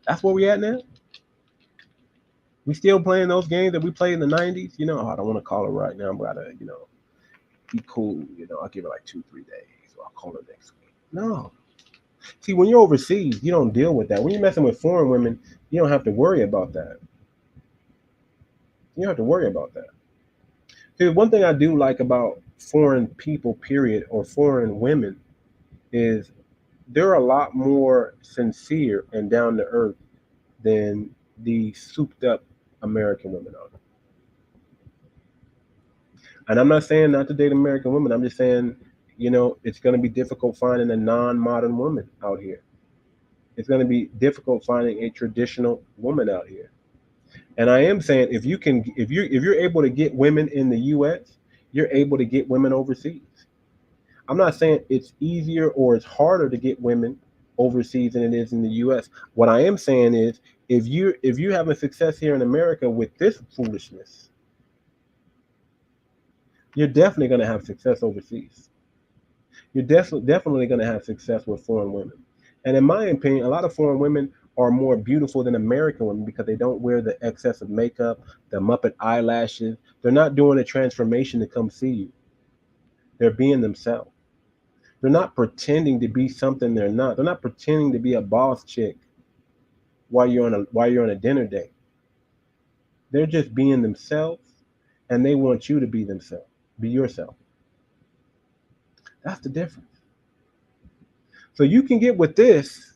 That's where we at now? We still playing those games that we played in the 90s? I don't want to call her right now. I'm going to, be cool. I'll give her like 2-3 days. Or I'll call her next week. No. See, when you're overseas, you don't deal with that. When you're messing with foreign women, you don't have to worry about that. You don't have to worry about that. See, one thing I do like about foreign people, period, or foreign women, is they're a lot more sincere and down to earth than the souped up American women are. And I'm not saying not to date American women. I'm just saying, it's going to be difficult finding a non-modern woman out here. It's going to be difficult finding a traditional woman out here. And I am saying if you're able to get women in the US, you're able to get women overseas. I'm not saying it's easier or it's harder to get women overseas than it is in the US. What I am saying is if you're having success here in America with this foolishness, you're definitely going to have success overseas. You're definitely going to have success with foreign women. And in my opinion, a lot of foreign women are more beautiful than American women because they don't wear the excess of makeup, the Muppet eyelashes. They're not doing a transformation to come see you. They're being themselves. They're not pretending to be something they're not. They're not pretending to be a boss chick while you're on a dinner date. They're just being themselves, and they want you to be themselves. Be yourself. That's the difference. So you can get with this,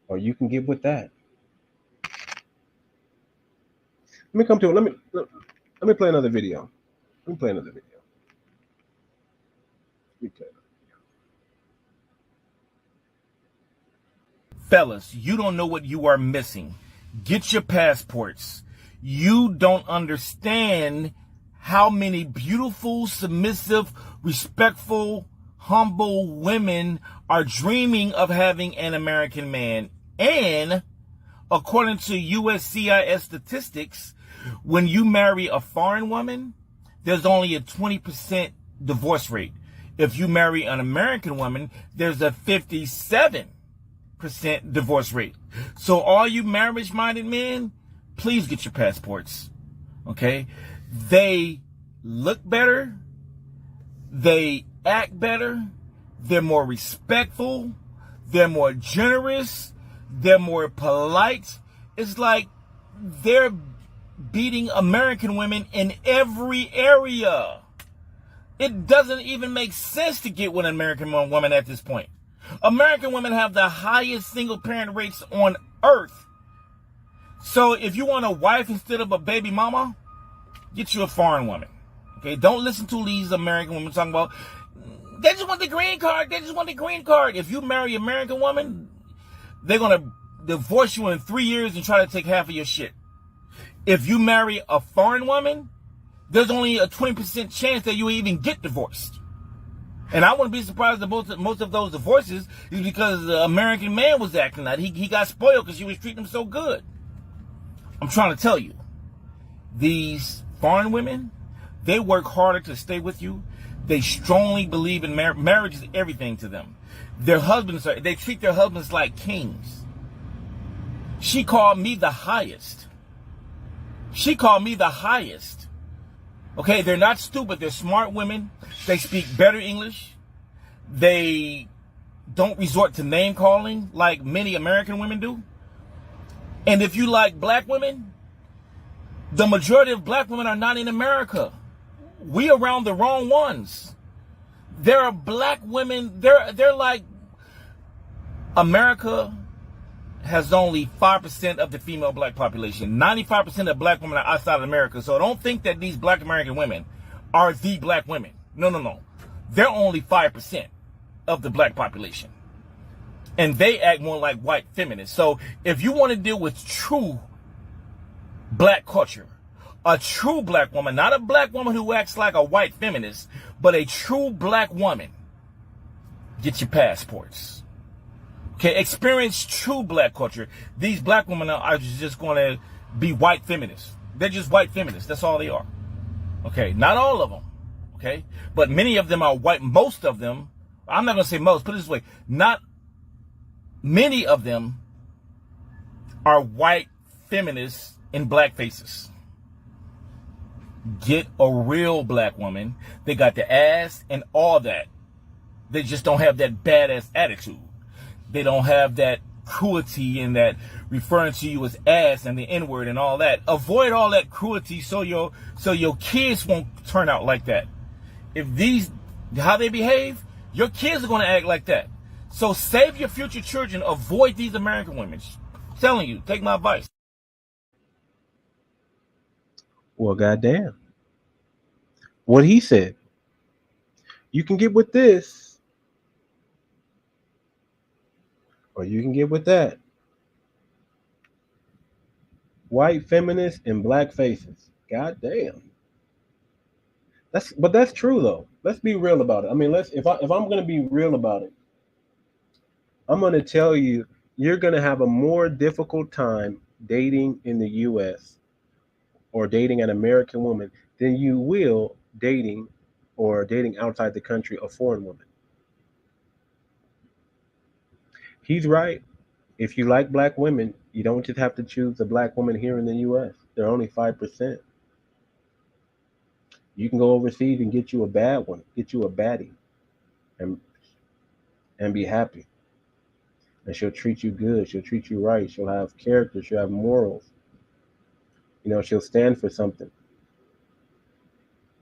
or you can get with that. Let me come to it. Let me play another video. Let me play another video. Fellas, you don't know what you are missing. Get your passports. You don't understand how many beautiful, submissive, respectful, humble women are dreaming of having an American man. And according to USCIS statistics, when you marry a foreign woman, there's only a 20% divorce rate. If you marry an American woman, there's a 57% divorce rate. So all you marriage-minded men, please get your passports. Okay? They look better. They act better. They're more respectful. They're more generous. They're more polite. It's like they're beating American women in every area. It doesn't even make sense to get with an American woman at this point. American women have the highest single parent rates on earth. So if you want a wife instead of a baby mama, get you a foreign woman. Okay, don't listen to these American women talking about, they just want the green card, they just want the green card. If you marry an American woman, they're going to divorce you in 3 years and try to take half of your shit. If you marry a foreign woman, there's only a 20% chance that you will even get divorced. And I wouldn't be surprised that most of those divorces is because the American man was acting out. He got spoiled because she was treating him so good. I'm trying to tell you, these foreign women, they work harder to stay with you. They strongly believe in marriage. Marriage is everything to them. Their husbands, they treat their husbands like kings. She called me the highest. She called me the highest. Okay, they're not stupid. They're smart women. They speak better English. They don't resort to name calling like many American women do. And if you like black women, the majority of black women are not in America. We around the wrong ones. There are black women, they're like, America has only 5% of the female black population. 95% of black women are outside of America. So don't think that these black American women are the black women. No. They're only 5% of the black population. And they act more like white feminists. So if you want to deal with true black culture, a true black woman, not a black woman who acts like a white feminist, but a true black woman, get your passports. Okay, experience true black culture. These black women are just going to be white feminists. They're just white feminists. That's all they are. Okay, not all of them. Okay, but many of them are white. Most of them, I'm not going to say most, put it this way, not many of them are white feminists in black faces. Get a real black woman. They got the ass and all that. They just don't have that badass attitude. They don't have that cruelty and that referring to you as ass and the N-word and all that. Avoid all that cruelty so your kids won't turn out like that. If how they behave, your kids are going to act like that. So save your future children. Avoid these American women. I'm telling you, take my advice. Well, goddamn. What he said. You can get with this, or you can get with that. White feminists and black faces. God damn. That's true though. Let's be real about it. I mean, if I'm gonna be real about it, I'm gonna tell you, you're gonna have a more difficult time dating in the US or dating an American woman than you will dating outside the country a foreign woman. He's right. If you like black women, you don't just have to choose a black woman here in the US. They're only 5%. You can go overseas and get you a bad one, get you a baddie, and be happy. And she'll treat you good. She'll treat you right. She'll have character. She'll have morals. You know, she'll stand for something.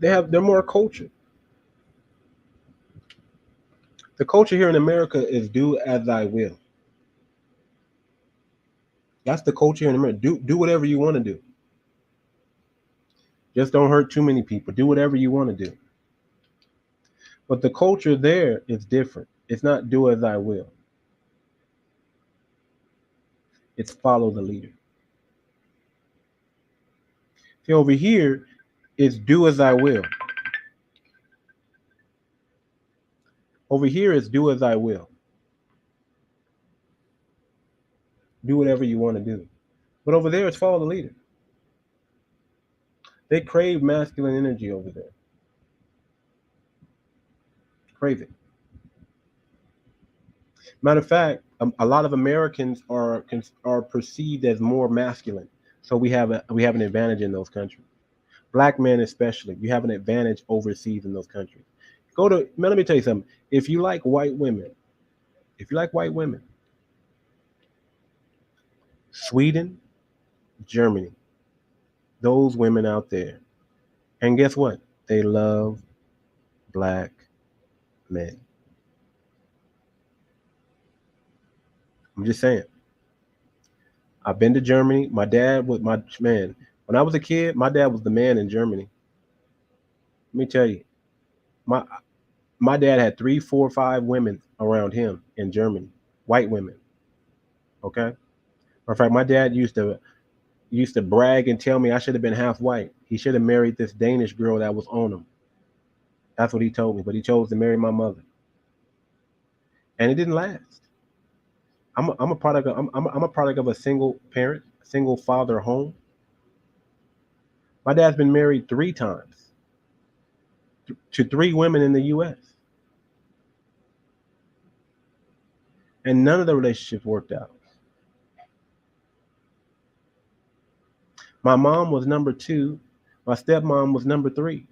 They're more cultured. The culture here in America is do as I will. That's the culture here in America. Do whatever you want to do. Just don't hurt too many people. Do whatever you want to do. But the culture there is different. It's not do as I will. It's follow the leader. See, over here, it's do as I will. Over here, it's do as I will. Do whatever you want to do. But over there, it's follow the leader. They crave masculine energy over there. Crave it. Matter of fact, a lot of Americans are perceived as more masculine. So we have an advantage in those countries. Black men especially, you have an advantage overseas in those countries. Let me tell you something. If you like white women, Sweden, Germany, those women out there, and guess what? They love black men. I'm just saying. I've been to Germany. My dad was my man. When I was a kid, my dad was the man in Germany. Let me tell you, my dad had 3, 4, 5 women around him in Germany, white women. Okay. In fact, my dad used to brag and tell me I should have been half white. He should have married this Danish girl that was on him. That's what he told me, but he chose to marry my mother, and it didn't last. I'm a product of a single parent, single father home. My dad's been married 3 times to 3 women in the U.S. And none of the relationships worked out. My mom was number 2. My stepmom was number 3.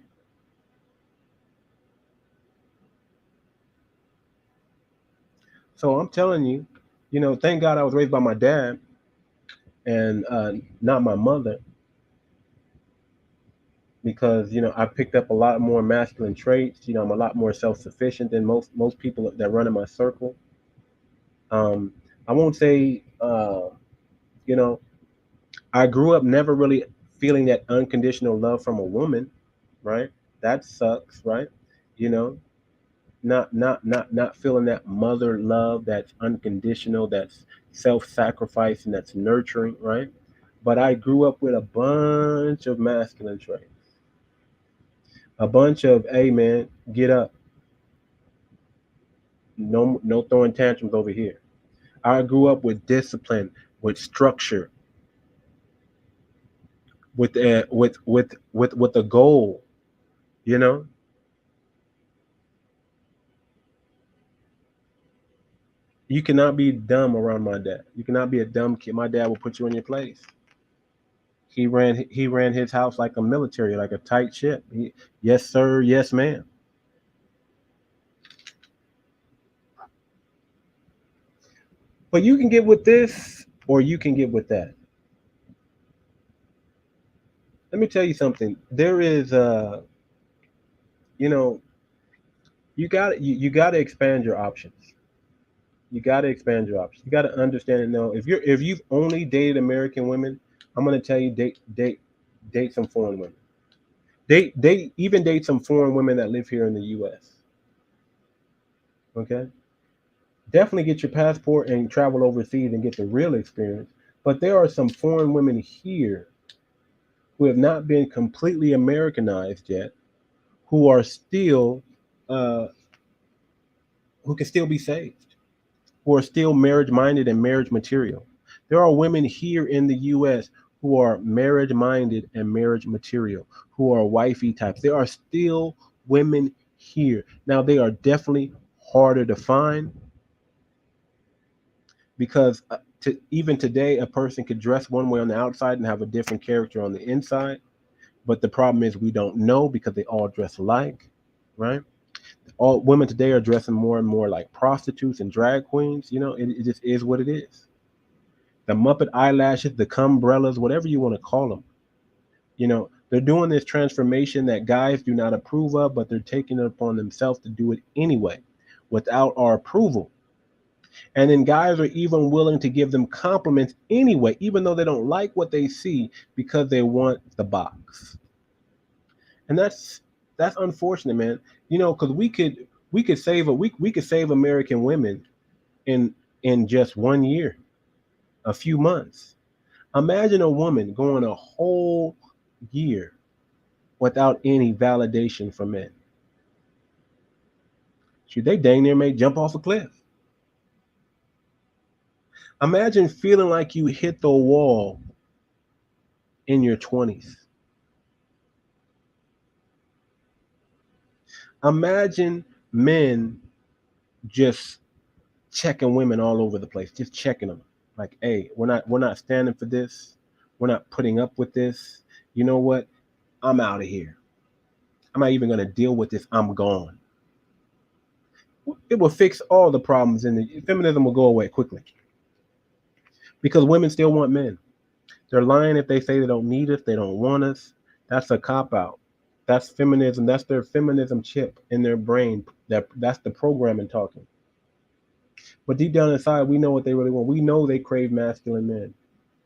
So I'm telling you, thank God I was raised by my dad and not my mother, because I picked up a lot more masculine traits. I'm a lot more self-sufficient than most people that run in my circle. I won't say, I grew up never really feeling that unconditional love from a woman, right? That sucks, right? You know, not feeling that mother love that's unconditional, that's self-sacrificing, that's nurturing, right? But I grew up with a bunch of masculine traits, a bunch of, hey man, get up, no throwing tantrums over here. I grew up with discipline, with structure, with a goal, you know. You cannot be dumb around my dad. You cannot be a dumb kid. My dad will put you in your place. He ran his house like a military, like a tight ship. Yes sir, yes ma'am. But you can get with this or you can get with that. Let me tell you something. There is you know, you got to expand your options. You got to expand your options. You got to understand and know, if you've only dated American women, I'm going to tell you, date some foreign women. Date some foreign women that live here in the U.S. Okay, definitely get your passport and travel overseas and get the real experience. But there are some foreign women here who have not been completely Americanized yet, who are still, uh, who can still be saved, who are still marriage minded and marriage material. There are women here in the US who are marriage minded and marriage material, who are wifey types. There are still women here. Now, they are definitely harder to find because even today, a person could dress one way on the outside and have a different character on the inside. But the problem is we don't know because they all dress alike, right? All women today are dressing more and more like prostitutes and drag queens. It just is what it is. The Muppet eyelashes, the cumbrellas, whatever you want to call them. They're doing this transformation that guys do not approve of, but they're taking it upon themselves to do it anyway without our approval. And then guys are even willing to give them compliments anyway, even though they don't like what they see, because they want the box. And that's unfortunate, man. Because we could save we could save American women in just 1 year, a few months. Imagine a woman going a whole year without any validation from men. Shoot, they dang near may jump off a cliff. Imagine feeling like you hit the wall in your 20s. Imagine men just checking women all over the place, just checking them. Like, hey, we're not standing for this. We're not putting up with this. You know what? I'm out of here. I'm not even going to deal with this. I'm gone. It will fix all the problems, and the feminism will go away quickly. Because women still want men. They're lying if they say they don't need us, they don't want us. That's a cop-out. That's feminism. That's their feminism chip in their brain. That's the programming talking. But deep down inside, we know what they really want. We know they crave masculine men.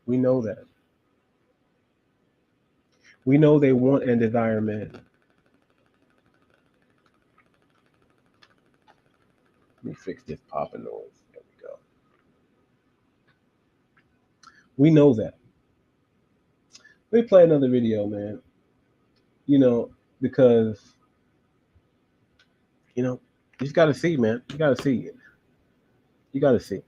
We know that. We know they want and desire men. Let me fix this popping noise. There we go. We know that. Let me play another video, man. Because, you just got to see, man. You got to see it. You got to see.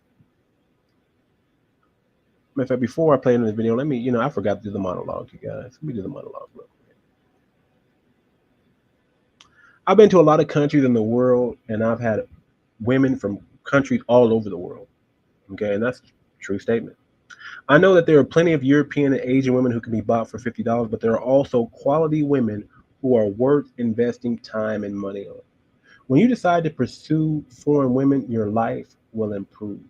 Matter of fact, before I play another video, let me, I forgot to do the monologue, you guys. Let me do the monologue real quick. I've been to a lot of countries in the world, and I've had women from countries all over the world. Okay, and that's a true statement. I know that there are plenty of European and Asian women who can be bought for $50, but there are also quality women who are worth investing time and money on. When you decide to pursue foreign women, your life will improve.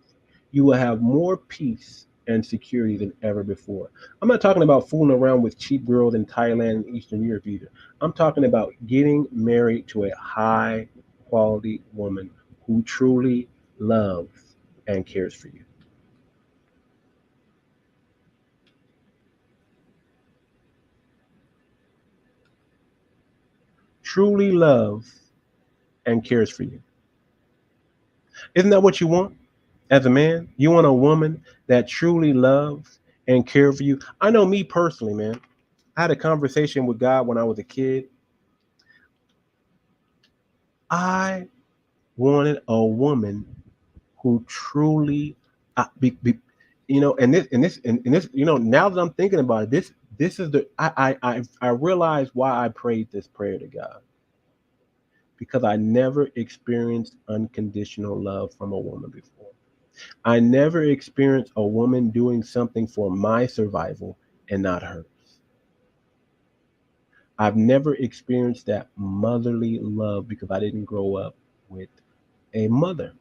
You will have more peace and security than ever before. I'm not talking about fooling around with cheap girls in Thailand and Eastern Europe either. I'm talking about getting married to a high quality woman who truly loves and cares for you. Truly loves and cares for you. Isn't that what you want as a man? You want a woman that truly loves and cares for you. I know me personally, man. I had a conversation with God when I was a kid. I wanted a woman who truly, now that I'm thinking about it, this is the I realize why I prayed this prayer to God, because I never experienced unconditional love from a woman before. I never experienced a woman doing something for my survival and not hers. I've never experienced that motherly love because I didn't grow up with a mother.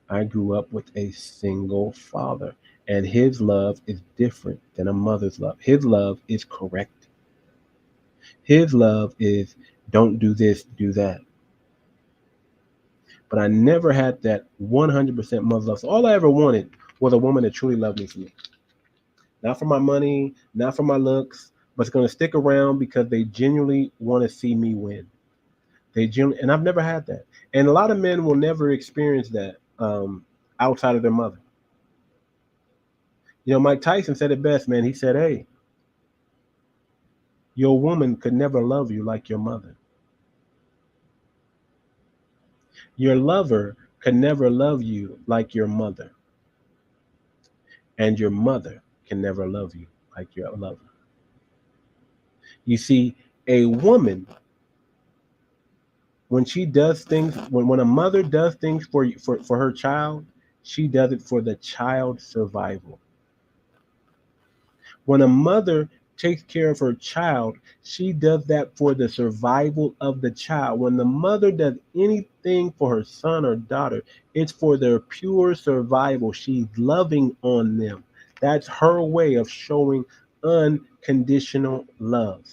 I grew up with a single father, and his love is different than a mother's love. His love is correct. His love is don't do this, do that. But I never had that 100% mother love. So all I ever wanted was a woman that truly loved me for me. Not for my money, not for my looks, but it's going to stick around because they genuinely want to see me win. And I've never had that. And a lot of men will never experience that outside of their mother. Mike Tyson said it best, man. He said, hey, your woman could never love you like your mother. Your lover could never love you like your mother. And your mother can never love you like your lover. You see, a woman, when she does things, when a mother does things for her child, she does it for the child's survival. When a mother takes care of her child, she does that for the survival of the child. When the mother does anything for her son or daughter, it's for their pure survival. She's loving on them. That's her way of showing unconditional love.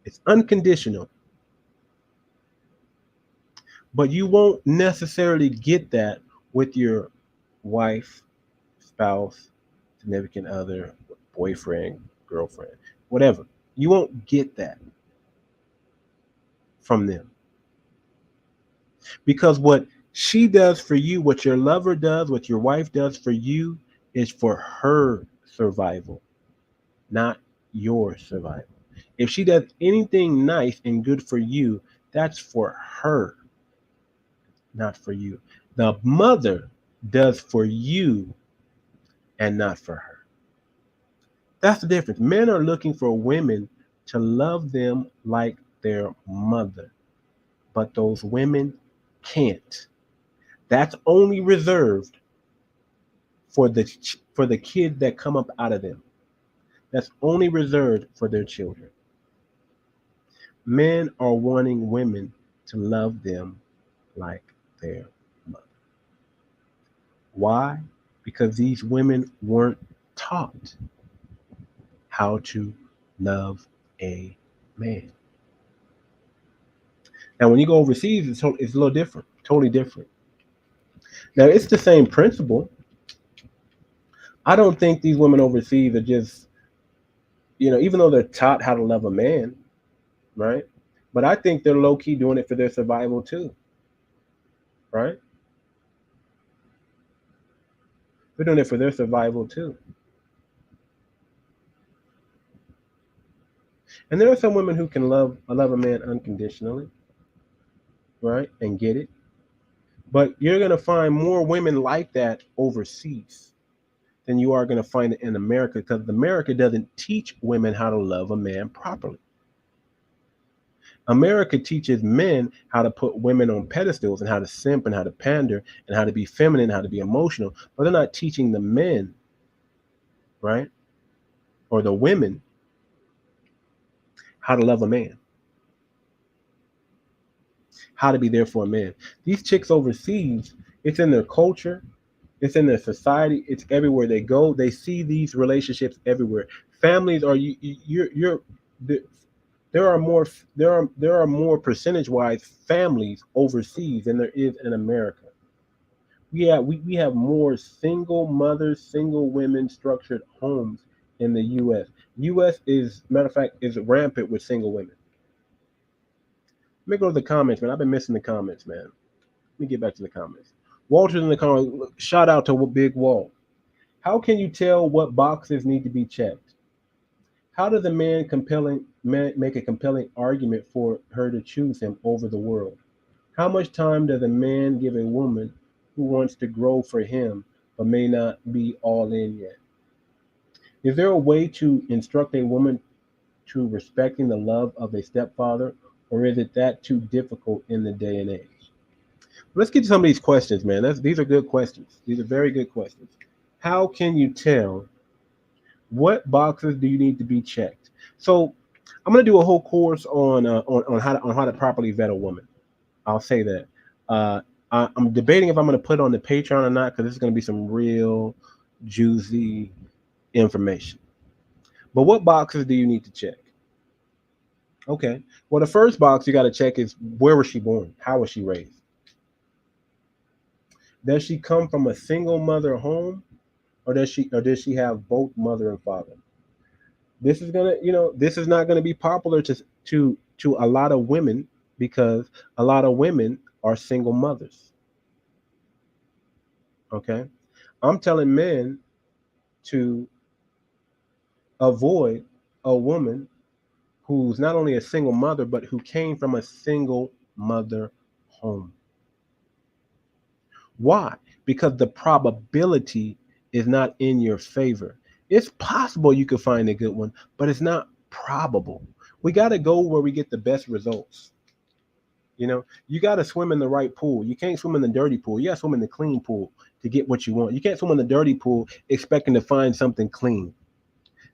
It's unconditional. But you won't necessarily get that with your wife, spouse, significant other, boyfriend, girlfriend, whatever. You won't get that from them. Because what she does for you, what your lover does, what your wife does for you is for her survival, not your survival. If she does anything nice and good for you, that's for her, not for you. The mother does for you and not for her. That's the difference. Men are looking for women to love them like their mother, but those women can't. That's only reserved for the kids that come up out of them. That's only reserved for their children. Men are wanting women to love them like their mother. Why? Because these women weren't taught how to love a man. Now, when you go overseas, it's a little different, totally different. Now, it's the same principle. I don't think these women overseas are just, even though they're taught how to love a man, right? But I think they're low-key doing it for their survival too, right? They're doing it for their survival too. And there are some women who can love a man unconditionally, right? And get it. But you're going to find more women like that overseas than you are going to find it in America, because America doesn't teach women how to love a man properly. America teaches men how to put women on pedestals and how to simp and how to pander and how to be feminine, how to be emotional, but they're not teaching the men, right? Or the women how to love a man, how to be there for a man. These chicks overseas, it's in their culture, it's in their society, it's everywhere they go. They see these relationships everywhere. Families are you're there are more percentage-wise families overseas than there is in America. We have more single mothers, single women structured homes in the U.S. U.S. is, matter of fact, is rampant with single women. Let me go to the comments, man. I've been missing the comments, man. Let me get back to the comments. Walter's in the comments. Shout out to Big Walt. How can you tell what boxes need to be checked? How does a man make a compelling argument for her to choose him over the world? How much time does a man give a woman who wants to grow for him but may not be all in yet? Is there a way to instruct a woman to respecting the love of a stepfather, or is it that too difficult in the day and age? Let's get to some of these questions, man. These are good questions. These are very good questions. How can you tell? What boxes do you need to be checked? So I'm going to do a whole course on how to properly vet a woman. I'll say that. I'm debating if I'm going to put it on the Patreon or not, because this is going to be some real juicy information. But what boxes do you need to check? Okay. Well, the first box you got to check is, where was she born? How was she raised? Does she come from a single mother home, or does she have both mother and father? This is not gonna be popular to a lot of women, because a lot of women are single mothers. Okay, I'm telling men to avoid a woman who's not only a single mother, but who came from a single mother home. Why? Because the probability is not in your favor. It's possible you could find a good one, but it's not probable. We got to go where we get the best results. You got to swim in the right pool. You can't swim in the dirty pool. You got to swim in the clean pool to get what you want. You can't swim in the dirty pool expecting to find something clean.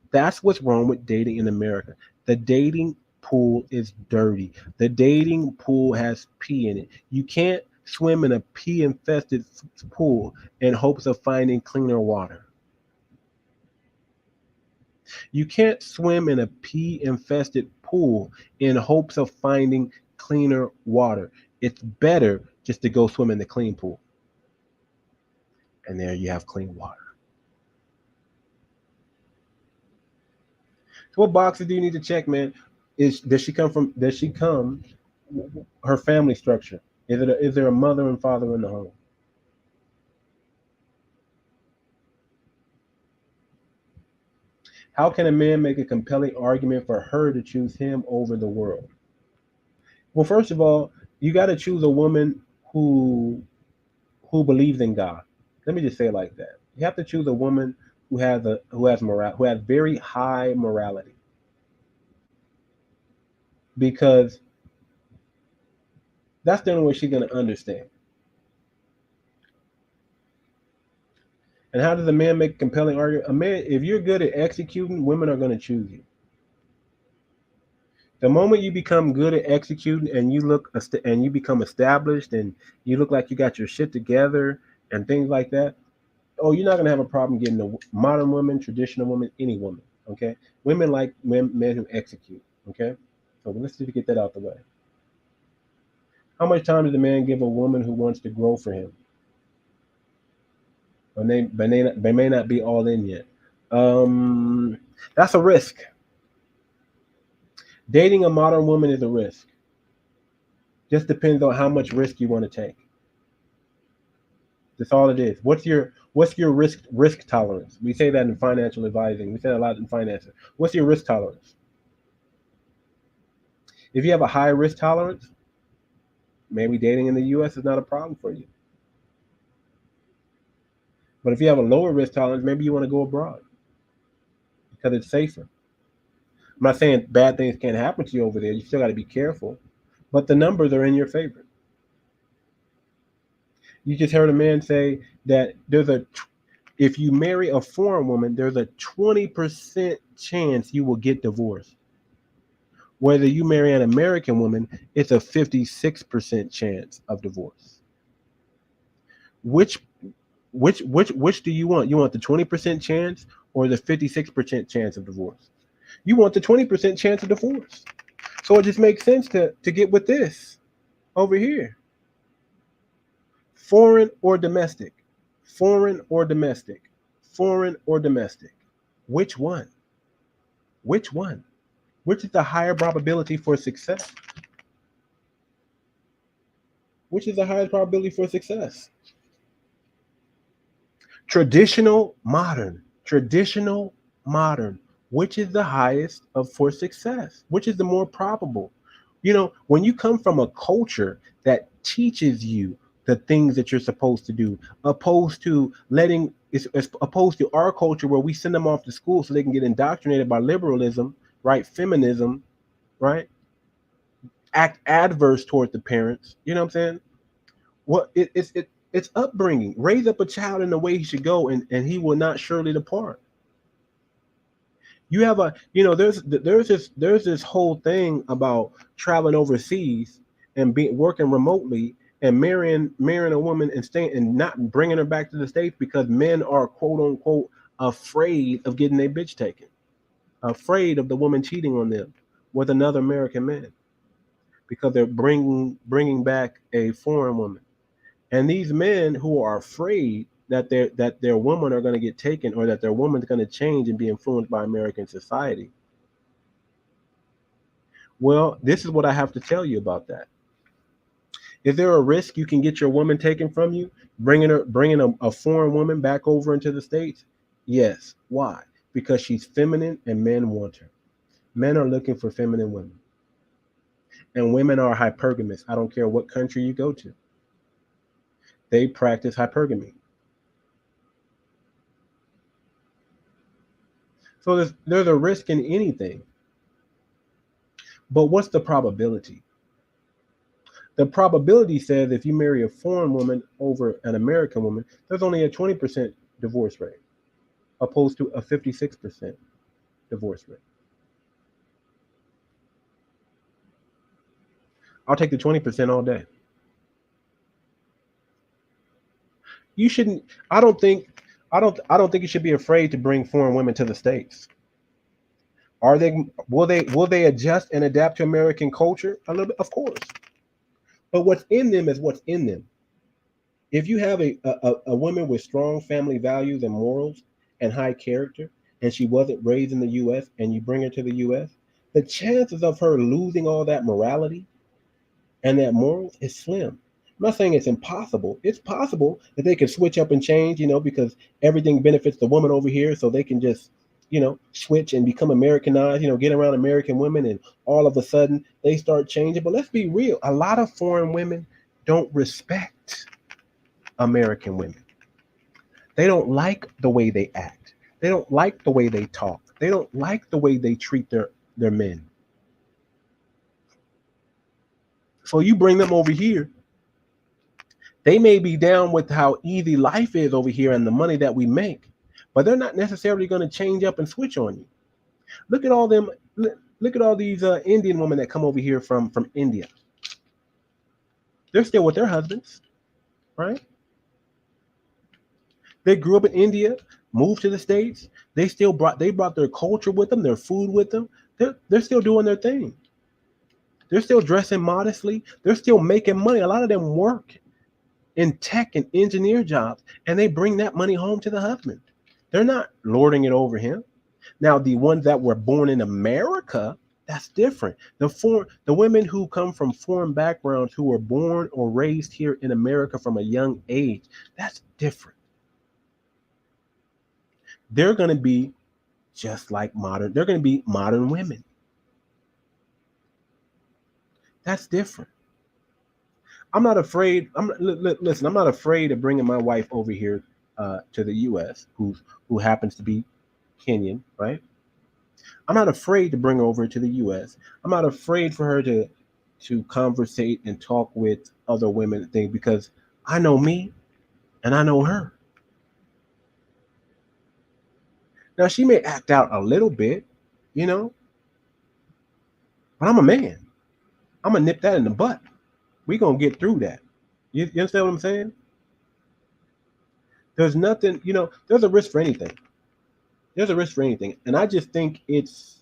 That's what's wrong with dating in America. The dating pool is dirty. The dating pool has pee in it. You can't swim in a pee-infested pool in hopes of finding cleaner water. You can't swim in a pee-infested pool in hopes of finding cleaner water. It's better just to go swim in the clean pool. And there you have clean water. So what boxes do you need to check, man? Does she come her family structure? Is there a mother and father in the home? How can a man make a compelling argument for her to choose him over the world? Well, first of all, you got to choose a woman who believes in God. Let me just say it like that. You have to choose a woman who has very high morality. Because that's the only way she's going to understand. And how does a man make a compelling argument? A man, if you're good at executing, women are going to choose you. The moment you become good at executing and you become established and you look like you got your shit together and things like that, you're not going to have a problem getting a modern woman, traditional woman, any woman. Okay, women like men who execute. Okay, so let's just get that out the way. How much time does a man give a woman who wants to grow for him? But they may not be all in yet. That's a risk. Dating a modern woman is a risk. Just depends on how much risk you want to take. That's all it is. What's your risk tolerance? We say that in financial advising. We say that a lot in finance. What's your risk tolerance? If you have a high risk tolerance, maybe dating in the U.S. is not a problem for you. But if you have a lower risk tolerance, maybe you want to go abroad because it's safer. I'm not saying bad things can't happen to you over there. You still got to be careful. but the numbers are in your favor. You just heard a man say that if you marry a foreign woman, there's a 20% chance you will get divorced. Whether you marry an American woman, it's a 56% chance of divorce. Which do you want? You want the 20% chance or the 56% chance of divorce? You want the 20% chance of divorce. So it just makes sense to get with this over here. Foreign or domestic? Foreign or domestic? Foreign or domestic? Which one? Which one? Which is the higher probability for success? Which is the highest probability for success? Traditional, modern. Traditional, modern. Which is the highest for success? Which is the more probable? You know, when you come from a culture that teaches you the things that you're supposed to do, opposed to opposed to our culture where we send them off to school so they can get indoctrinated by liberalism, right? Feminism, right? Act adverse toward the parents. You know what I'm saying? Well, it's upbringing. Raise up a child in the way he should go, and he will not surely depart. You have there's this whole thing about traveling overseas and working remotely and marrying a woman and staying and not bringing her back to the States because men are quote unquote afraid of getting their bitch taken, afraid of the woman cheating on them with another American man because they're bringing back a foreign woman. And these men who are afraid that their women are going to get taken or that their woman's going to change and be influenced by American society. Well, this is what I have to tell you about that. Is there a risk you can get your woman taken from you, bringing a foreign woman back over into the States? Yes. Why? Because she's feminine and men want her. Men are looking for feminine women. And women are hypergamous. I don't care what country you go to. They practice hypergamy. So there's a risk in anything. But what's the probability? The probability says if you marry a foreign woman over an American woman, there's only a 20% divorce rate, opposed to a 56% divorce rate. I'll take the 20% all day. You shouldn't. I don't think you should be afraid to bring foreign women to the States. Will they adjust and adapt to American culture a little bit? Of course. But what's in them is what's in them. If you have a woman with strong family values and morals and high character, and she wasn't raised in the U.S. and you bring her to the U.S., the chances of her losing all that morality and that morals is slim. I'm not saying it's impossible. It's possible that they can switch up and change, because everything benefits the woman over here, so they can just, switch and become Americanized, get around American women, and all of a sudden they start changing. But let's be real. A lot of foreign women don't respect American women. They don't like the way they act. They don't like the way they talk. They don't like the way they treat their men. So you bring them over here. They may be down with how easy life is over here and the money that we make, but they're not necessarily going to change up and switch on you. Look at all them. Look at all these Indian women that come over here from India. They're still with their husbands, right? They grew up in India, moved to the States. They brought their culture with them, their food with them. They're still doing their thing. They're still dressing modestly. They're still making money. A lot of them work in tech and engineer jobs, and they bring that money home to the husband. They're not lording it over him. Now, the ones that were born in America, that's different. The women who come from foreign backgrounds, who were born or raised here in America from a young age, that's different. They're going to be just like they're going to be modern women. That's different. I'm not afraid. Listen, I'm not afraid of bringing my wife over here to the U.S. who happens to be Kenyan, right? I'm not afraid to bring her over to the U.S. I'm not afraid for her to conversate and talk with other women and things, because I know me and I know her. Now she may act out a little bit, you know, but I'm a man. I'm gonna nip that in the butt. We're gonna get through that. You understand what I'm saying? There's nothing, you know, there's a risk for anything. There's a risk for anything. And I just think it's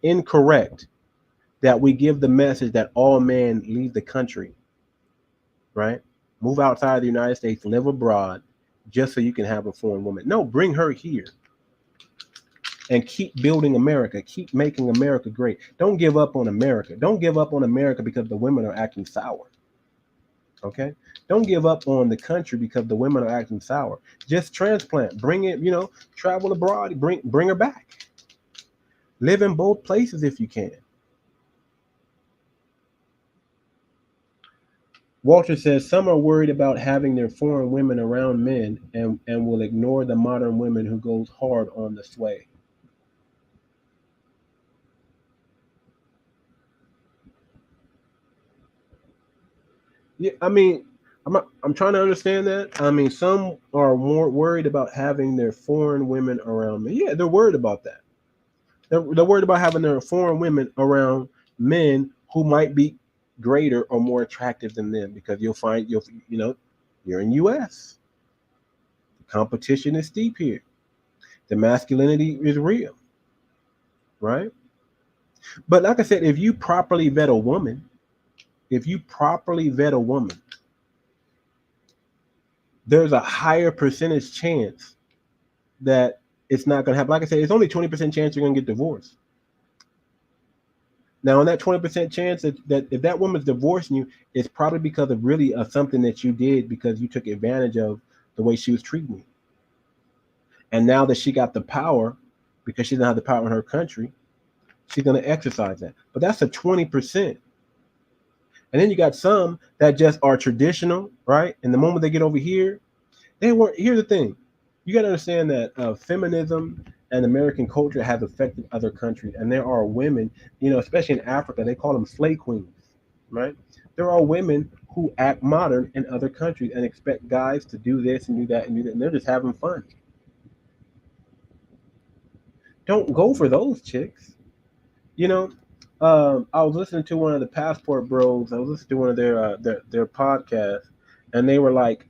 incorrect that we give the message that all men leave the country, right? Move outside of the United States, live abroad, just so you can have a foreign woman. No, bring her here and keep building America. Keep making America great. Don't give up on America. Don't give up on America because the women are acting sour. Okay? Don't give up on the country because the women are acting sour. Just transplant. Bring it, you know, travel abroad. Bring her back. Live in both places if you can. Walter says some are worried about having their foreign women around men and will ignore the modern women who goes hard on the sway. Yeah, I mean, I'm trying to understand that. I mean, some are more worried about having their foreign women around men. Yeah, they're worried about that. They're worried about having their foreign women around men who might be greater or more attractive than them, because you'll you're in US. The competition is steep here. The masculinity is real, right? But like I said, if you properly vet a woman, there's a higher percentage chance that it's not going to happen. Like I said, it's only 20% chance you're going to get divorced. Now, on that 20% chance that if that woman's divorcing you, it's probably because of really something that you did, because you took advantage of the way she was treating you. And now that she got the power, because she doesn't have the power in her country, she's going to exercise that. But that's a 20%. And then you got some that just are traditional, right? And the moment they get over here, they weren't. Here's the thing. You got to understand that feminism and American culture has affected other countries. And there are women, you know, especially in Africa, they call them slave queens, right? There are women who act modern in other countries and expect guys to do this and do that and do that. And they're just having fun. Don't go for those chicks. You know, I was listening to one of the Passport Bros. I was listening to one of their podcasts, and they were like,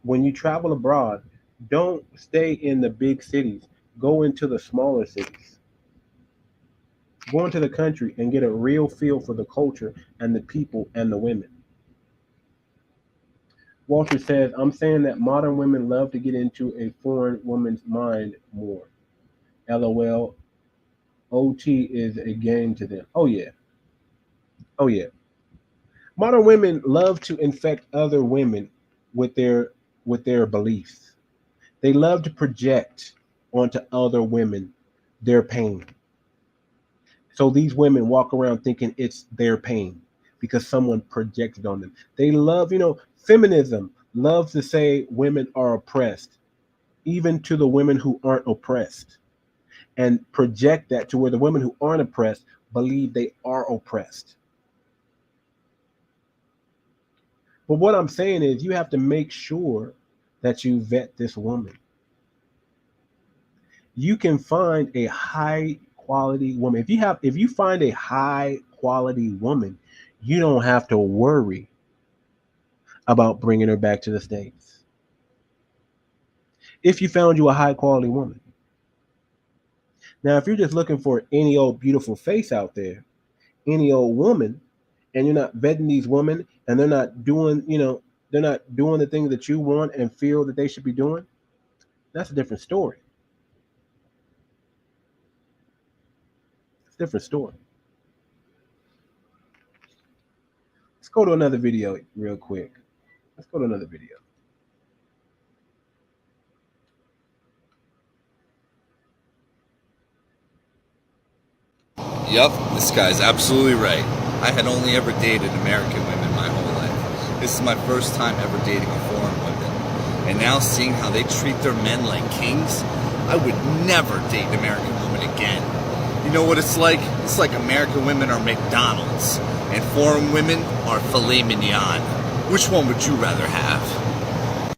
when you travel abroad, don't stay in the big cities. Go into the smaller cities. Go into the country and get a real feel for the culture and the people and the women. Walter says, I'm saying that modern women love to get into a foreign woman's mind more. LOL. OT is a game to them. Oh yeah. Oh yeah. Modern women love to infect other women with their beliefs. They love to project onto other women their pain. So these women walk around thinking it's their pain because someone projected on them. They love, you know, feminism loves to say women are oppressed, even to the women who aren't oppressed, and project that to where the women who aren't oppressed believe they are oppressed. But what I'm saying is you have to make sure that you vet this woman. You can find a high quality woman. If you find a high quality woman, you don't have to worry about bringing her back to the States. If you found you a high quality woman. Now, if you're just looking for any old beautiful face out there, any old woman, and you're not vetting these women and they're not doing, you know, they're not doing the things that you want and feel that they should be doing, that's a different story. It's a different story. Let's go to another video real quick. Let's go to another video. Yup, this guy's absolutely right. I had only ever dated American women my whole life. This is my first time ever dating a foreign woman. And now seeing how they treat their men like kings, I would never date an American woman again. You know what it's like? It's like American women are McDonald's and foreign women are filet mignon. Which one would you rather have?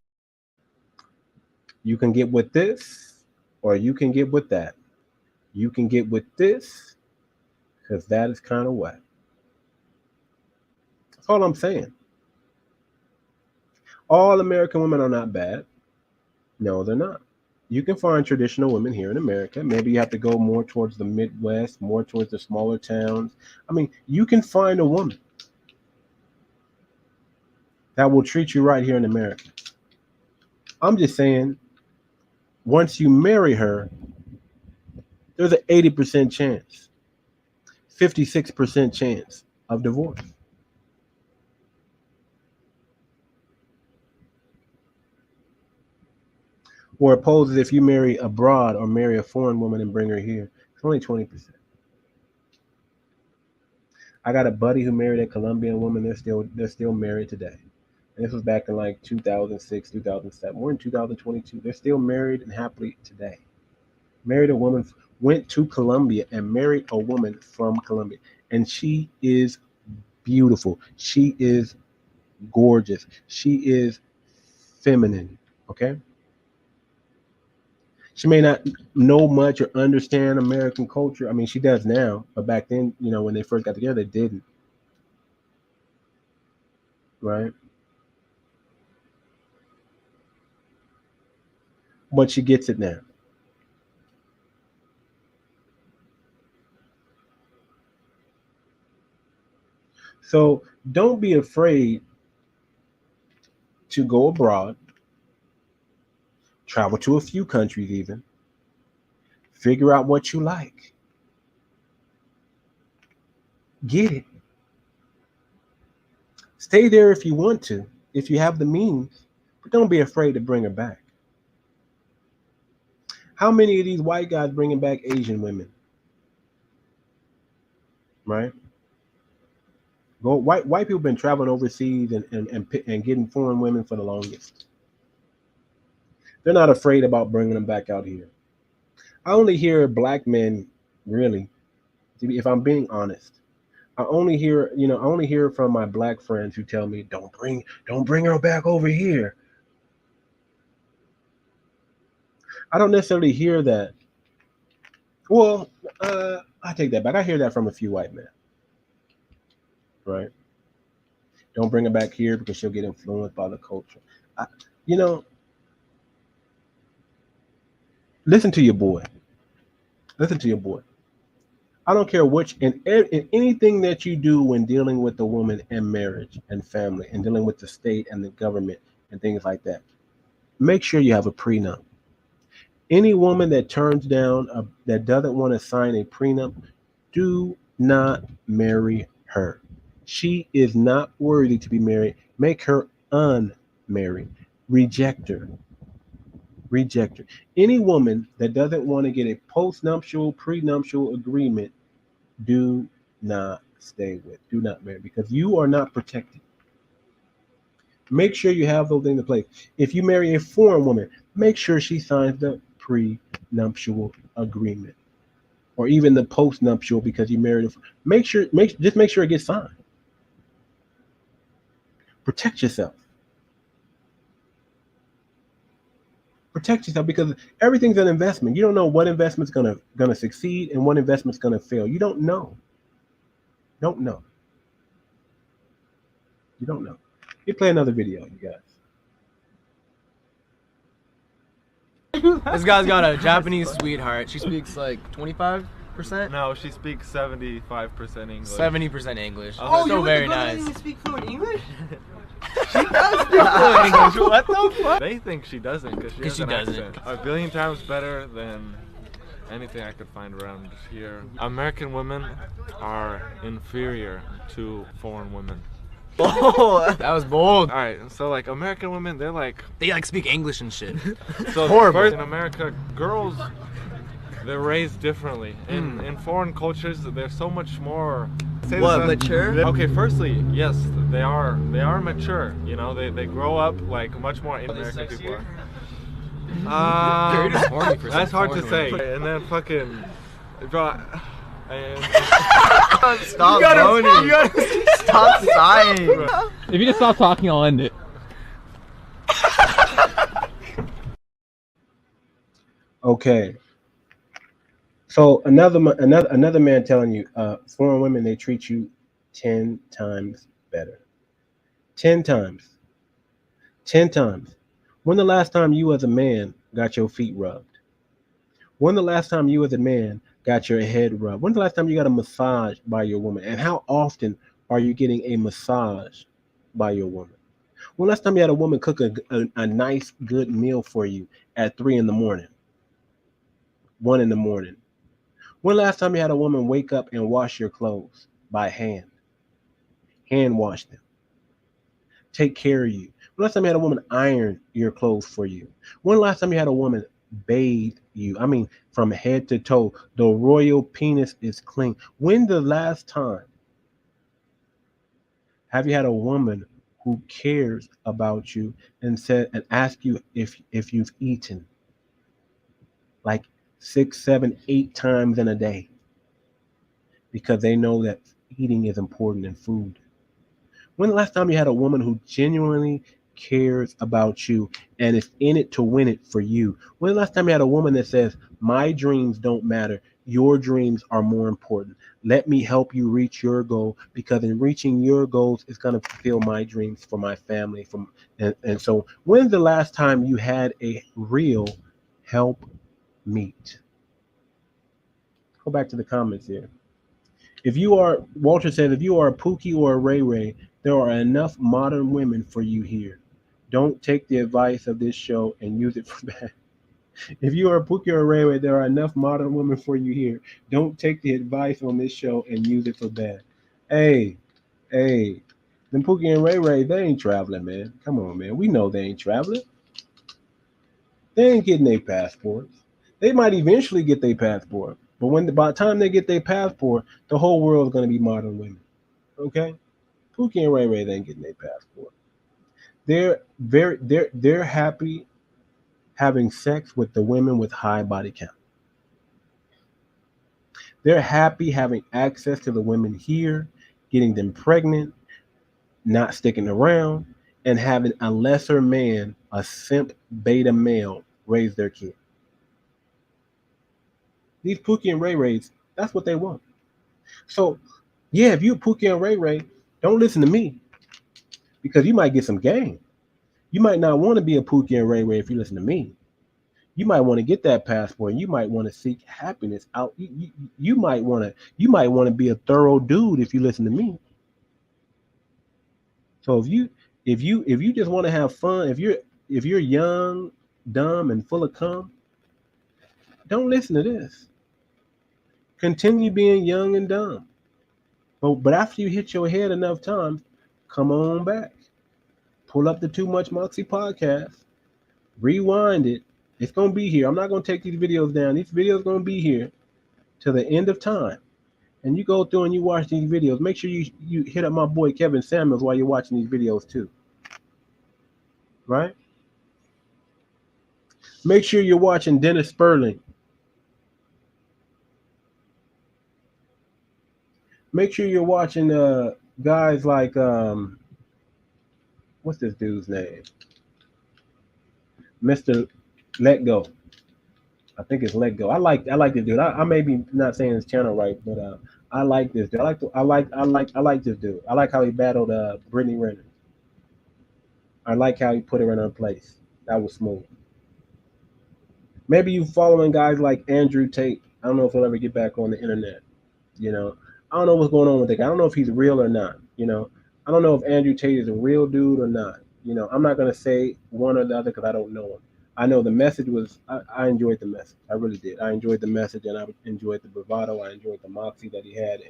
You can get with this, or you can get with that. You can get with this, because that is kind of whack. That's all I'm saying. All American women are not bad. No, they're not. You can find traditional women here in America. Maybe you have to go more towards the Midwest, more towards the smaller towns. I mean, you can find a woman that will treat you right here in America. I'm just saying, once you marry her, there's an 80% chance, 56% chance of divorce. Or opposed if you marry abroad or marry a foreign woman and bring her here, it's only 20%. I got a buddy who married a Colombian woman. They're still married today. And this was back in like 2006, 2007. We're in 2022. They're still married and happily today. Married a woman, went to Colombia and married a woman from Colombia. And she is beautiful. She is gorgeous. She is feminine. Okay? She may not know much or understand American culture. I mean, she does now, but back then, you know, when they first got together, they didn't. Right? But she gets it now. So don't be afraid to go abroad. Travel to a few countries even. Figure out what you like. Get it. Stay there if you want to, if you have the means, but don't be afraid to bring her back. How many of these white guys bringing back Asian women? Right? White people been traveling overseas and getting foreign women for the longest. They're not afraid about bringing them back out here. I only hear black men, really, if I'm being honest. I only hear from my black friends who tell me, don't bring her back over here. I don't necessarily hear that. Well, I take that back. I hear that from a few white men. Right? Don't bring her back here because she'll get influenced by the culture. Listen to your boy. Listen to your boy. I don't care which, in anything that you do when dealing with a woman and marriage and family and dealing with the state and the government and things like that, make sure you have a prenup. Any woman that turns down, that doesn't want to sign a prenup, do not marry her. She is not worthy to be married. Make her unmarried. Reject her. Reject her. Any woman that doesn't want to get a post-nuptial, prenuptial agreement, do not stay with. Do not marry, because you are not protected. Make sure you have those things in place. If you marry a foreign woman, make sure she signs the prenuptial agreement, or even the post-nuptial, because you married her. Just make sure it gets signed. Protect yourself. Protect yourself, because everything's an investment. You don't know what investment's gonna succeed and what investment's gonna fail. You don't know. Don't know. You don't know. You play another video, you guys. This guy's got a Japanese sweetheart. She speaks like 25%? No, she speaks 75% English. 70% English. Oh, so you're very the girl nice. that doesn't speak fluent English? She does speak fluent English. What the fuck? They think she doesn't because she has an accent. A billion times better than anything I could find around here. American women are inferior to foreign women. Oh, that was bold. All right, so like American women, they like speak English and shit. So horrible. First in America, girls, they're raised differently. In foreign cultures, they're so much more. Mature? Okay, firstly, yes, they are mature. You know, they grow up like much more American people are. That's hard to say. And then fucking, bro, Stop moaning. Stop sighing. If you just stop talking, I'll end it. Okay. So another man telling you, foreign women, they treat you 10 times better. 10 times. 10 times. When the last time you as a man got your feet rubbed? When the last time you as a man got your head rubbed? When the last time you got a massage by your woman? And how often are you getting a massage by your woman? When last time you had a woman cook a nice, good meal for you at 3 in the morning? 1 in the morning? When last time you had a woman wake up and wash your clothes by hand? Hand wash them. Take care of you. When last time you had a woman iron your clothes for you? When last time you had a woman bathe you? I mean, from head to toe, the royal penis is clean. When the last time have you had a woman who cares about you and ask you if you've eaten like 6, 7, 8 times in a day? Because they know that eating is important in food. When the last time you had a woman who genuinely cares about you and is in it to win it for you? When the last time you had a woman that says, my dreams don't matter, your dreams are more important. Let me help you reach your goal, because in reaching your goals, it's going to fulfill my dreams for my family. And so when's the last time you had a real help meet? Go back to the comments here. Walter says, if you are a Pookie or a Ray Ray, there are enough modern women for you here. Don't take the advice of this show and use it for bad. If you are a Pookie or a Ray Ray, there are enough modern women for you here. Don't take the advice on this show and use it for bad. Hey, them Pookie and Ray Ray, they ain't traveling, man. Come on, man. We know they ain't traveling. They ain't getting their passports. They might eventually get their passport. But by the time they get their passport, the whole world is going to be modern women. Okay? Pookie and Ray Ray, they ain't getting their passport. They're happy having sex with the women with high body count. They're happy having access to the women here, getting them pregnant, not sticking around, and having a lesser man, a simp beta male, raise their kid. These Pookie and Ray Rays, that's what they want. So, yeah, if you're Pookie and Ray Ray, don't listen to me, because you might get some game. You might not want to be a Pookie and Ray Ray if you listen to me. You might want to get that passport, and you might want to seek happiness out. You might want to be a thorough dude if you listen to me. So if you just want to have fun, if you're young, dumb, and full of cum, don't listen to this. Continue being young and dumb. But after you hit your head enough times, come on back. Pull up the Too Much Moxie podcast. Rewind it. It's going to be here. I'm not going to take these videos down. These videos are going to be here till the end of time. And you go through and you watch these videos. Make sure you hit up my boy Kevin Samuels while you're watching these videos too. Right? Make sure you're watching Dennis Sperling. Make sure you're watching guys like what's this dude's name? Mr. Let Go. I think it's Let Go. I like this dude. I may be not saying his channel right, but I like this dude. I like this dude. I like how he battled Brittany Renner. I like how he put her in her place. That was smooth. Maybe you following guys like Andrew Tate. I don't know if he'll ever get back on the internet. You know, I don't know what's going on with that guy. I don't know if he's real or not. You know, I don't know if Andrew Tate is a real dude or not. You know, I'm not going to say one or the other because I don't know him. I know the message was, I enjoyed the message. I really did. I enjoyed the message, and I enjoyed the bravado. I enjoyed the moxie that he had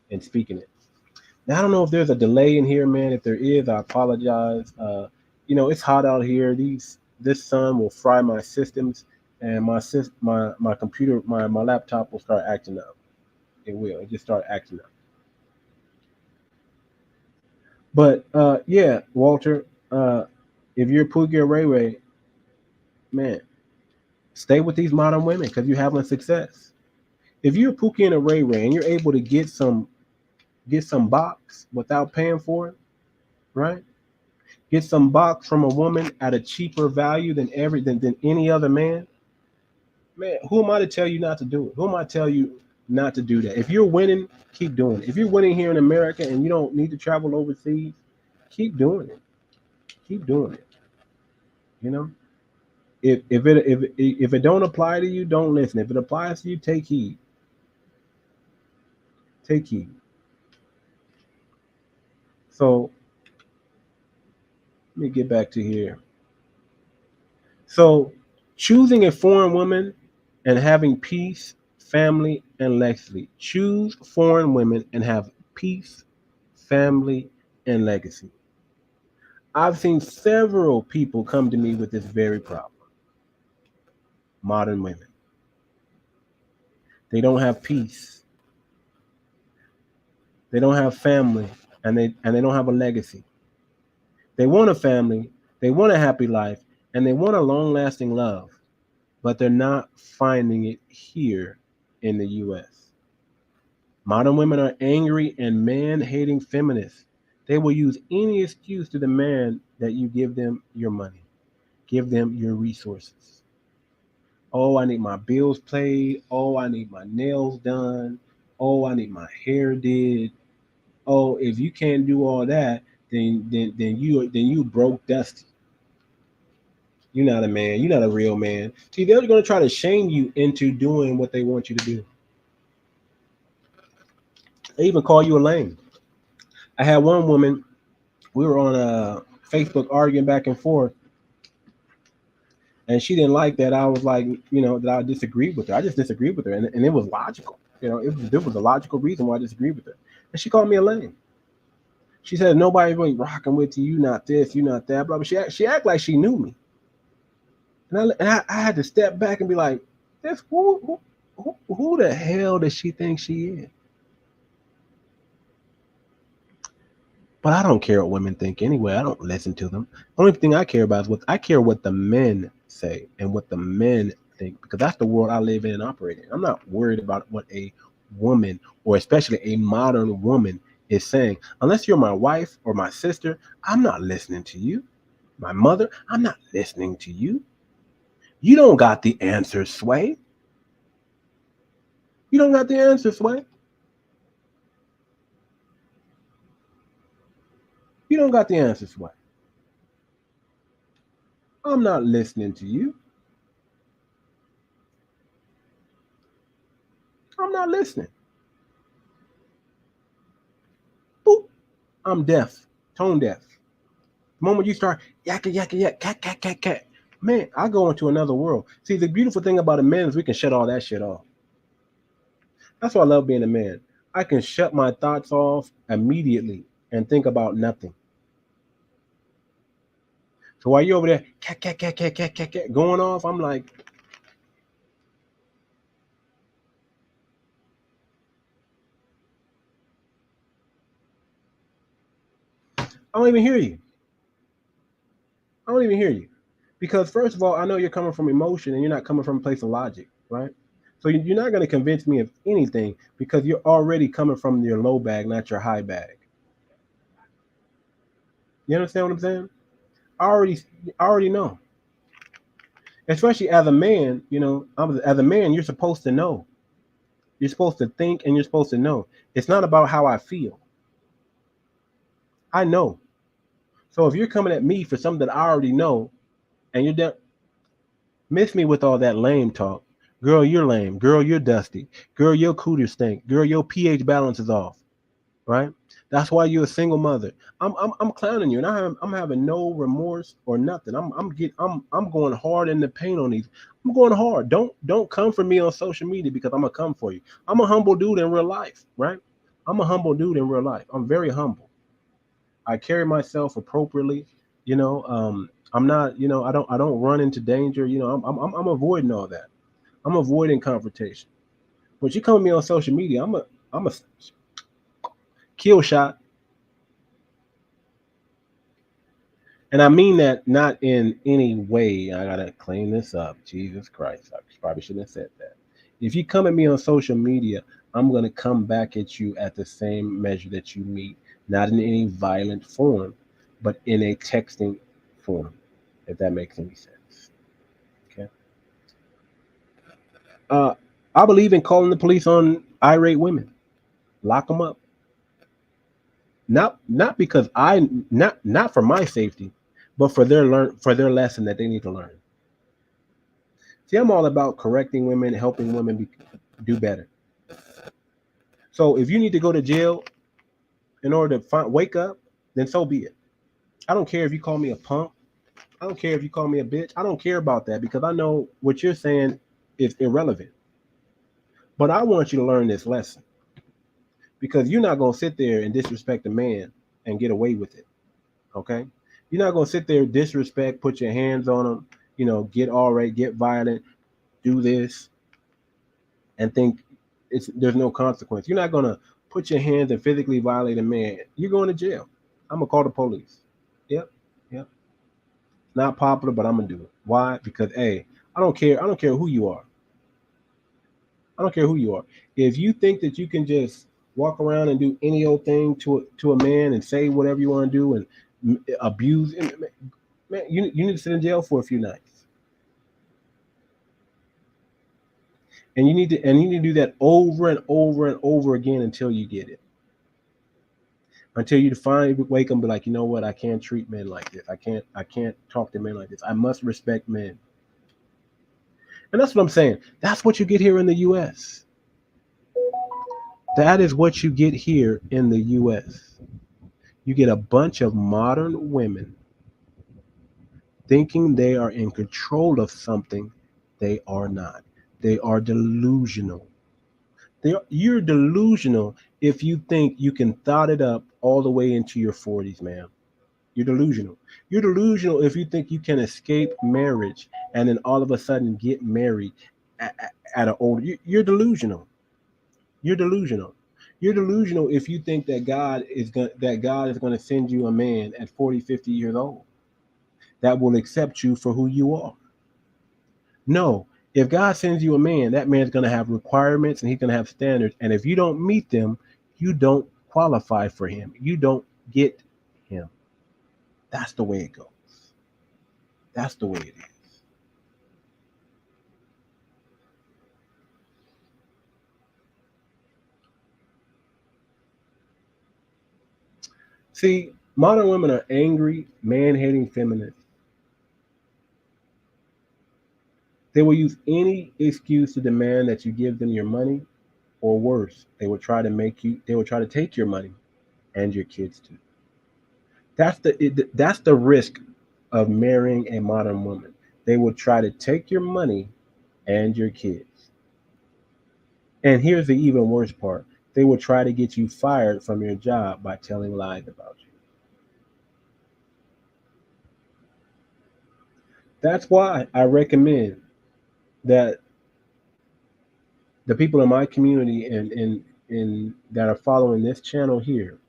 in speaking it. Now, I don't know if there's a delay in here, man. If there is, I apologize. You know, it's hot out here. This sun will fry my systems, and my computer, my laptop will start acting up. It will. It just start acting up. But yeah, Walter, if you're Pookie or Ray Ray, man, stay with these modern women because you're having success. If you're Pookie and a Ray Ray and you're able to get some box without paying for it, right? Get some box from a woman at a cheaper value than any other man. Man, who am I to tell you not to do it? Who am I to tell you not to do that? If you're winning, keep doing it. If you're winning here in America and you don't need to travel overseas, keep doing it. Keep doing it. You know, if it don't apply to you, don't listen. If it applies to you, take heed. Take heed. So let me get back to here. So choosing a foreign woman and having peace, family, and legacy. Choose foreign women and have peace, family, and legacy. I've seen several people come to me with this very problem. Modern women. They don't have peace. They don't have family, and they don't have a legacy. They want a family, they want a happy life, and they want a long-lasting love, but they're not finding it here in the US. Modern women are angry and man-hating feminists. They will use any excuse to demand that you give them your money, give them your resources. Oh, I need my bills paid. Oh, I need my nails done. Oh, I need my hair did. Oh, if you can't do all that, then you broke dusty. You're not a man. You're not a real man. See, they're going to try to shame you into doing what they want you to do. They even call you a lame. I had one woman. We were on Facebook arguing back and forth, and she didn't like that. I was like, that I disagreed with her. I just disagreed with her, and it was logical. There was a logical reason why I disagreed with her, and she called me a lame. She said nobody really rocking with you. You not this, you not that. Blah blah. She act like she knew me, and I had to step back and be like, this who the hell does she think she is? But I don't care what women think anyway. I don't listen to them. The only thing I care about is what the men say and what the men think, because that's the world I live in and operate in. I'm not worried about what a woman, or especially a modern woman, is saying. Unless you're my wife or my sister, I'm not listening to you. My mother, I'm not listening to you. You don't got the answer, Sway. You don't got the answer, Sway. You don't got the answer, Sway. I'm not listening to you. I'm not listening. Boop. I'm deaf, tone deaf. The moment you start yakka, yakka, yak, cat, cat, cat, cat, man, I go into another world. See, the beautiful thing about a man is we can shut all that shit off. That's why I love being a man. I can shut my thoughts off immediately and think about nothing. So while you're over there, cat, cat, cat, cat, cat, cat, cat, going off, I'm like, I don't even hear you. I don't even hear you. Because first of all, I know you're coming from emotion and you're not coming from a place of logic, right? So you're not going to convince me of anything because you're already coming from your low bag, not your high bag. You understand what I'm saying? I already know. Especially as a man, as a man, you're supposed to know. You're supposed to think and you're supposed to know. It's not about how I feel. I know. So if you're coming at me for something that I already know, and you're done, miss me with all that lame talk. Girl, you're lame. Girl, you're dusty. Girl, your cooter stink. Girl, your pH balance is off. Right? That's why you're a single mother. I'm clowning you, and I'm having no remorse or nothing. I'm going hard in the paint on these. I'm going hard. Don't come for me on social media because I'm gonna come for you. I'm a humble dude in real life, right? I'm a humble dude in real life. I'm very humble. I carry myself appropriately. I'm not. I don't run into danger. I'm avoiding all that. I'm avoiding confrontation. But you come to me on social media, I'm a kill shot. And I mean that not in any way. I gotta clean this up. Jesus Christ. I probably shouldn't have said that. If you come at me on social media, I'm going to come back at you at the same measure that you meet, not in any violent form, but in a texting form, if that makes any sense. Okay. Uh, I believe in calling the police on irate women. Lock them up. Not because not for my safety, but for their lesson that they need to learn. See, I'm all about correcting women, helping women do better. So if you need to go to jail in order to wake up, then so be it. I don't care if you call me a punk. I don't care if you call me a bitch. I don't care about that because I know what you're saying is irrelevant. But I want you to learn this lesson because you're not going to sit there and disrespect a man and get away with it. Okay? You're not going to sit there, disrespect, put your hands on him, get all right, get violent, do this, and think there's no consequence. You're not going to put your hands and physically violate a man. You're going to jail. I'm going to call the police. Yep. Yep. Not popular, but I'm going to do it. Why? Because, hey, I don't care who you are. I don't care who you are. If you think that you can just walk around and do any old thing to a man and say whatever you want to do and abuse him, man, you need to sit in jail for a few nights. And you need to do that over and over and over again until you get it. Until you finally wake up and be like, you know what? I can't treat men like this. I can't talk to men like this. I must respect men. And that's what I'm saying. That's what you get here in the U.S. That is what you get here in the U.S. You get a bunch of modern women thinking they are in control of something they are not. They are delusional. You're delusional if you think you can thought it up all the way into your 40s, man. You're delusional. You're delusional if you think you can escape marriage and then all of a sudden get married at an old. You're delusional. You're delusional. You're delusional if you think that God is going to send you a man at 40, 50 years old that will accept you for who you are. No, if God sends you a man, that man's going to have requirements and he's going to have standards. And if you don't meet them, you don't qualify for him. You don't get him. That's the way it goes. That's the way it is. See, modern women are angry, man-hating feminists. They will use any excuse to demand that you give them your money, or worse, they will try to take your money and your kids too. That's the risk of marrying a modern woman. They will try to take your money and your kids. And here's the even worse part. They will try to get you fired from your job by telling lies about you. That's why I recommend that the people in my community and in that are following this channel here,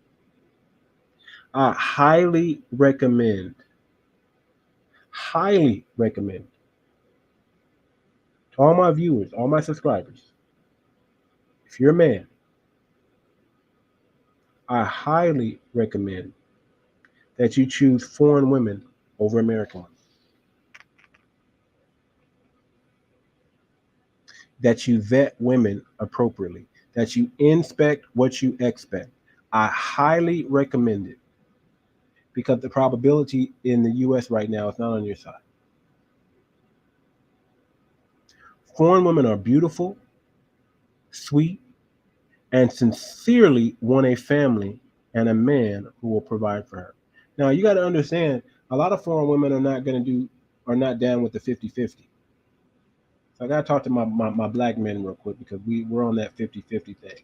I highly recommend to all my viewers, all my subscribers, if you're a man, I highly recommend that you choose foreign women over American ones. That you vet women appropriately, that you inspect what you expect. I highly recommend it because the probability in the US right now is not on your side. Foreign women are beautiful, sweet, and sincerely want a family and a man who will provide for her. Now, you got to understand, a lot of foreign women are not down with the 50-50. So I got to talk to my black men real quick because we're on that 50-50 thing.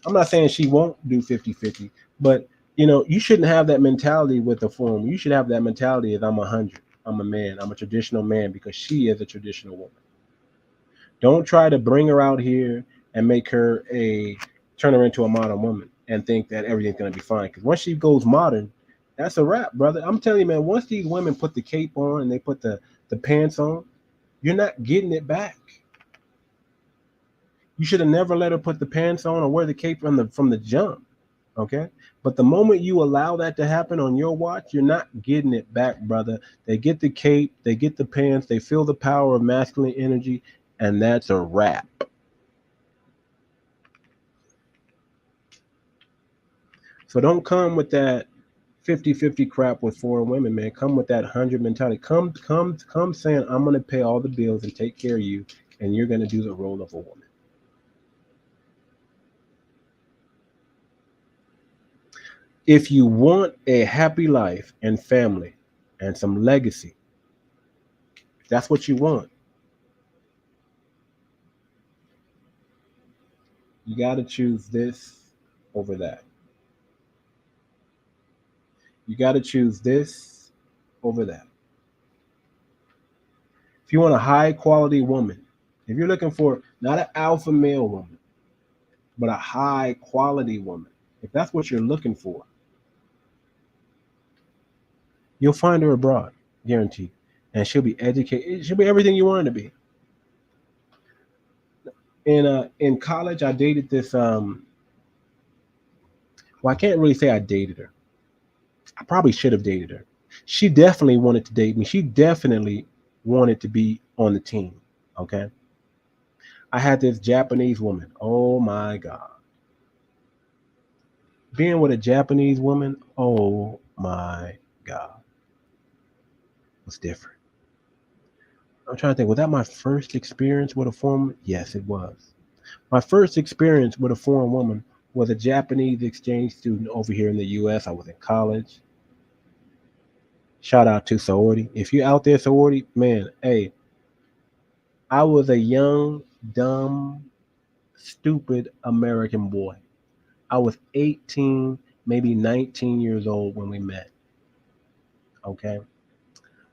I'm not saying she won't do 50-50, but you shouldn't have that mentality with the foreign. You should have that mentality as I'm 100. I'm a man. I'm a traditional man because she is a traditional woman. Don't try to bring her out here and turn her into a modern woman and think that everything's going to be fine. Because once she goes modern, that's a wrap, brother. I'm telling you, man, once these women put the cape on and they put the pants on, you're not getting it back. You should have never let her put the pants on or wear the cape from the jump. Okay. But the moment you allow that to happen on your watch, you're not getting it back, brother. They get the cape, they get the pants, they feel the power of masculine energy, and that's a wrap. So don't come with that 50-50 crap with foreign women, man. Come with that 100 mentality. Come saying, I'm going to pay all the bills and take care of you, and you're going to do the role of a woman. If you want a happy life and family and some legacy, that's what you want. You got to choose this over that. You got to choose this over that. If you want a high quality woman, if you're looking for not an alpha male woman, but a high quality woman, if that's what you're looking for, you'll find her abroad, guaranteed. And she'll be educated. She'll be everything you want her to be. In college, I dated this. Well, I can't really say I dated her. I probably should have dated her. She definitely wanted to date me. She definitely wanted to be on the team. Okay. I had this Japanese woman. Oh my God. Being with a Japanese woman, oh my God, was different. I'm trying to think, was that my first experience with a foreign woman? Yes, it was. My first experience with a foreign woman was a Japanese exchange student over here in the US. I was in college. Shout out to sorority. If you're out there, sorority, man, hey, I was a young, dumb, stupid American boy. I was 18, maybe 19 years old when we met. Okay.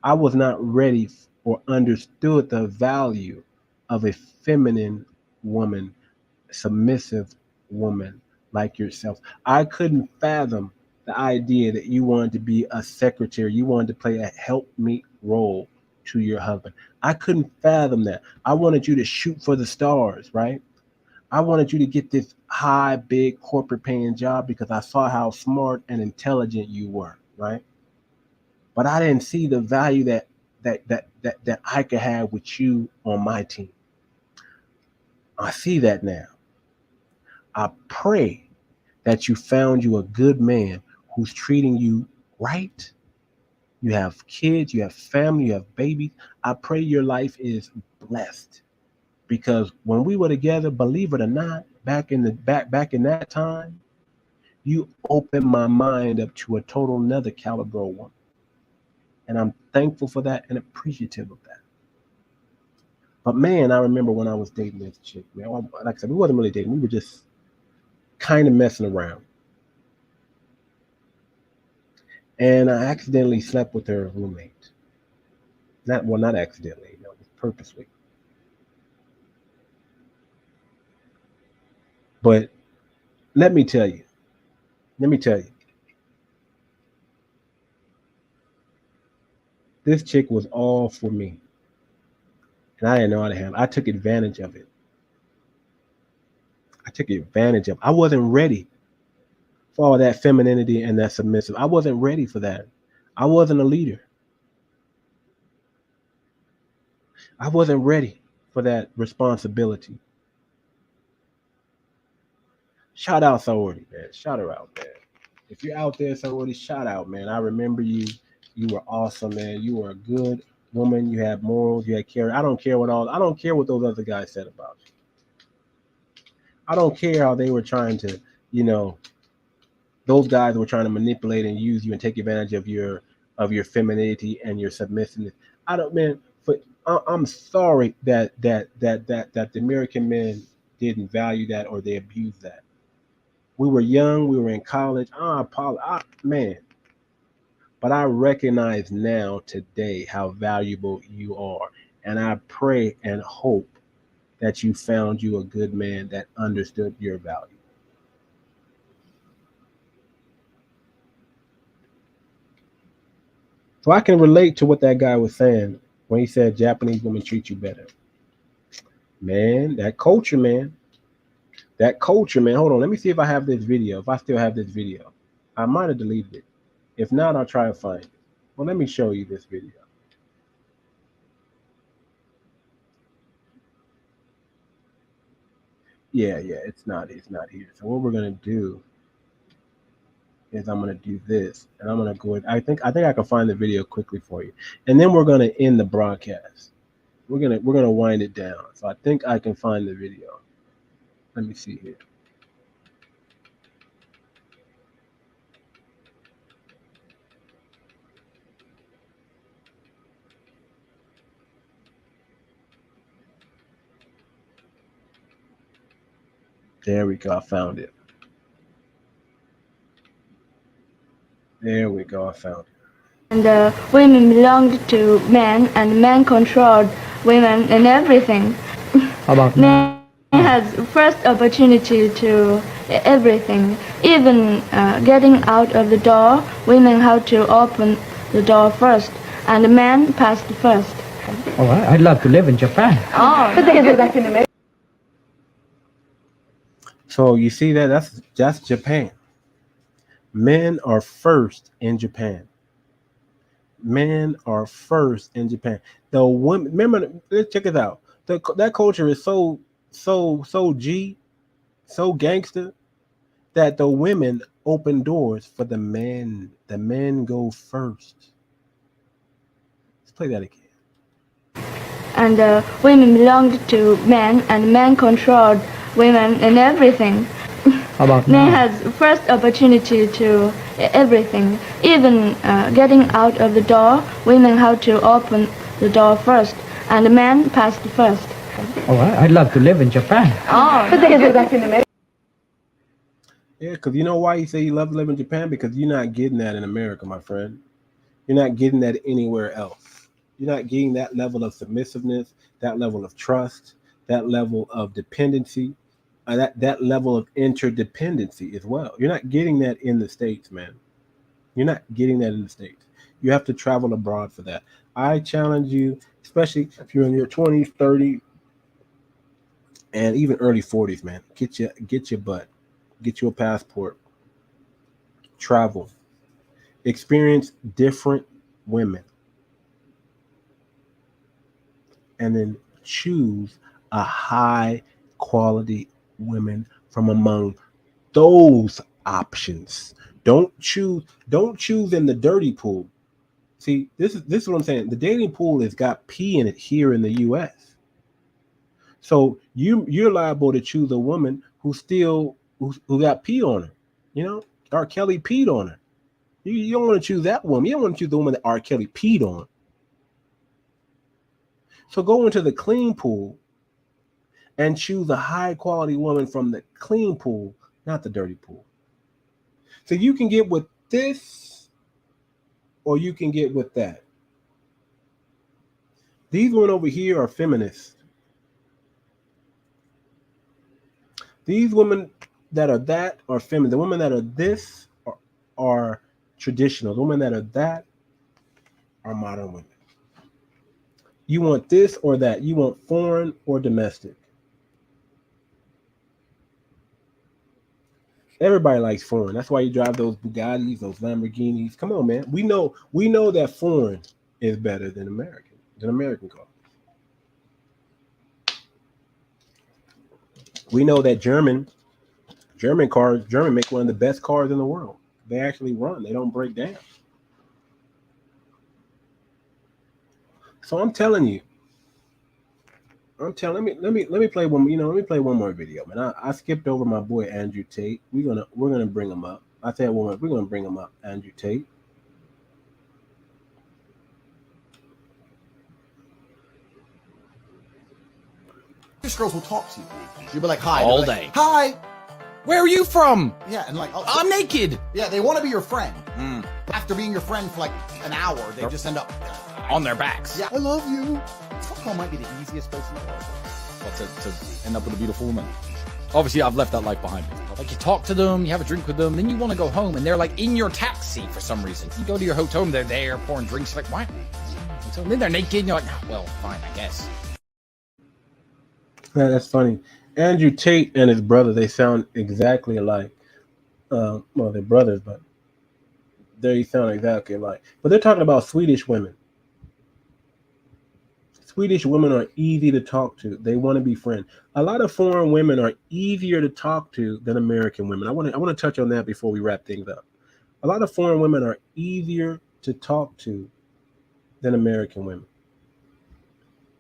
I was not ready or understood the value of a feminine woman, submissive woman like yourself. I couldn't fathom the idea that you wanted to be a secretary, you wanted to play a helpmeet role to your husband. I couldn't fathom that. I wanted you to shoot for the stars, right? I wanted you to get this high, big corporate paying job because I saw how smart and intelligent you were, right? But I didn't see the value that I could have with you on my team. I see that now. I pray that you found you a good man who's treating you right. You have kids, you have family, you have babies. I pray your life is blessed. Because when we were together, believe it or not, back in that time, you opened my mind up to a total another caliber woman. And I'm thankful for that and appreciative of that. But man, I remember when I was dating this chick, man. Like I said, we wasn't really dating. We were just kind of messing around. And I accidentally slept with her roommate. Not accidentally, it was purposely. But let me tell you, this chick was all for me. And I didn't know how to handle it. I took advantage of it. I wasn't ready for all that femininity and that submissive. I wasn't ready for that. I wasn't a leader. I wasn't ready for that responsibility. Shout out sorority, man. Shout her out, man. If you're out there, sorority, shout out, man. I remember you. You were awesome, man. You were a good woman. You had morals. You had character. I don't care what those other guys said about you. I don't care how they were trying to, those guys were trying to manipulate and use you and take advantage of your femininity and your submissiveness. I'm sorry that the American men didn't value that or they abused that. We were young, we were in college. I apologize, man. But I recognize now today how valuable you are. And I pray and hope that you found you a good man that understood your value. So I can relate to what that guy was saying when he said Japanese women treat you better. Man, that culture, man. That culture, man. Hold on. Let me see if I have this video. If I still have this video. I might have deleted it. If not, I'll try to find it. Well, let me show you this video. Yeah, it's not here. So what we're gonna do is I'm gonna do this, and I'm gonna go. I think I can find the video quickly for you, and then we're gonna end the broadcast. We're gonna wind it down. So I think I can find the video. Let me see here. There we go. I found it. There we go. I found it. And women belonged to men, and men controlled women in everything. How about men has first opportunity to everything, even getting out of the door. Women have to open the door first, and the men passed first. All right, I'd love to live in Japan. Oh. So you see that's Japan. Men are first in Japan. Men are first in Japan. The women, remember, check it out. That culture is so gangster that the women open doors for the men. The men go first. Let's play that again. And women belonged to men, and men controlled women in everything. How about men has first opportunity to everything, even getting out of the door. Women have to open the door first, and the men passed first. All right, I'd love to live in Japan. Oh. Yeah, because you know why you say you love to live in Japan? Because you're not getting that in America, my friend. You're not getting that anywhere else. You're not getting that level of submissiveness, that level of trust, that level of dependency, that level of interdependency as well. You're not getting that in the States, man. You're not getting that in the States. You have to travel abroad for that. I challenge you, especially if you're in your 20s, 30s, and even early 40s, man. Get your butt. Get you a passport. Travel. Experience different women. And then choose a high quality women from among those options. Don't choose in the dirty pool. See, this is what I'm saying. The dating pool has got pee in it here in the US. So you're liable to choose a woman who got pee on her. You know, R. Kelly peed on her. You don't want to choose that woman. You don't want to choose the woman that R. Kelly peed on. So go into the clean pool and choose a high quality woman from the clean pool, not the dirty pool. So you can get with this or you can get with that. These women over here are feminists. These women that are that are feminine. The women that are this are traditional. The women that are that are modern women. You want this or that. You want foreign or domestic. Everybody likes foreign. That's why you drive those Bugattis, those Lamborghinis. Come on, man. We know that foreign is better than American cars. We know that German make one of the best cars in the world. They actually run. They don't break down. So I'm telling you. Let me play one. Let me play one more video, man. I skipped over my boy Andrew Tate. We're gonna bring him up. I tell you what, we're gonna bring him up, Andrew Tate. This girls will talk to you. You'll be like, hi. All like, day. Hi. Where are you from? Yeah, and like, I'm naked. Yeah, they want to be your friend. After being your friend for like an hour, they just end up on their backs. Yeah, I love you. Stockholm might be the easiest place in the world. Well, to end up with a beautiful woman. Obviously, I've left that life behind me. Like, you talk to them, you have a drink with them, then you want to go home, and they're like in your taxi for some reason. You go to your hotel room, they're there pouring drinks. Like, why? So then they're naked, and you're like, oh, well, fine, I guess. Yeah, that's funny. Andrew Tate and his brother, they sound exactly alike. Well, they're brothers, but they sound exactly alike. But they're talking about Swedish women. Swedish women are easy to talk to. They want to be friends. A lot of foreign women are easier to talk to than American women. I want to touch on that before we wrap things up. A lot of foreign women are easier to talk to than American women.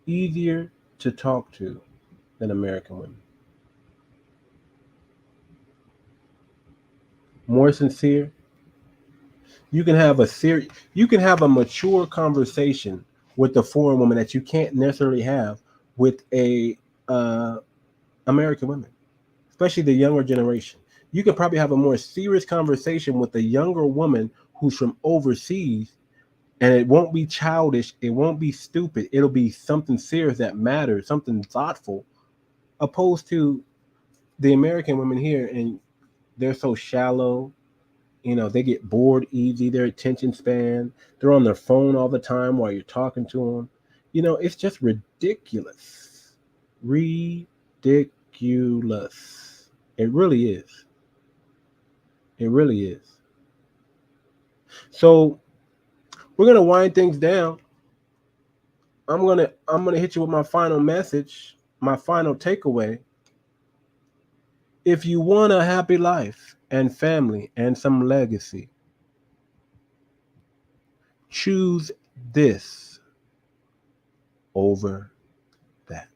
Easier to talk to than American women. More sincere. You can have a mature conversation with a foreign woman that you can't necessarily have with a American woman, especially the younger generation. You can probably have a more serious conversation with a younger woman who's from overseas, and it won't be childish, it won't be stupid, it'll be something serious that matters, something thoughtful, opposed to the American women here, and they're so shallow. They get bored easy, their attention span, they're on their phone all the time while you're talking to them. It's just ridiculous. Ridiculous. It really is. It really is. So we're gonna wind things down. I'm gonna hit you with my final message, my final takeaway. If you want a happy life and family and some legacy, choose this over that.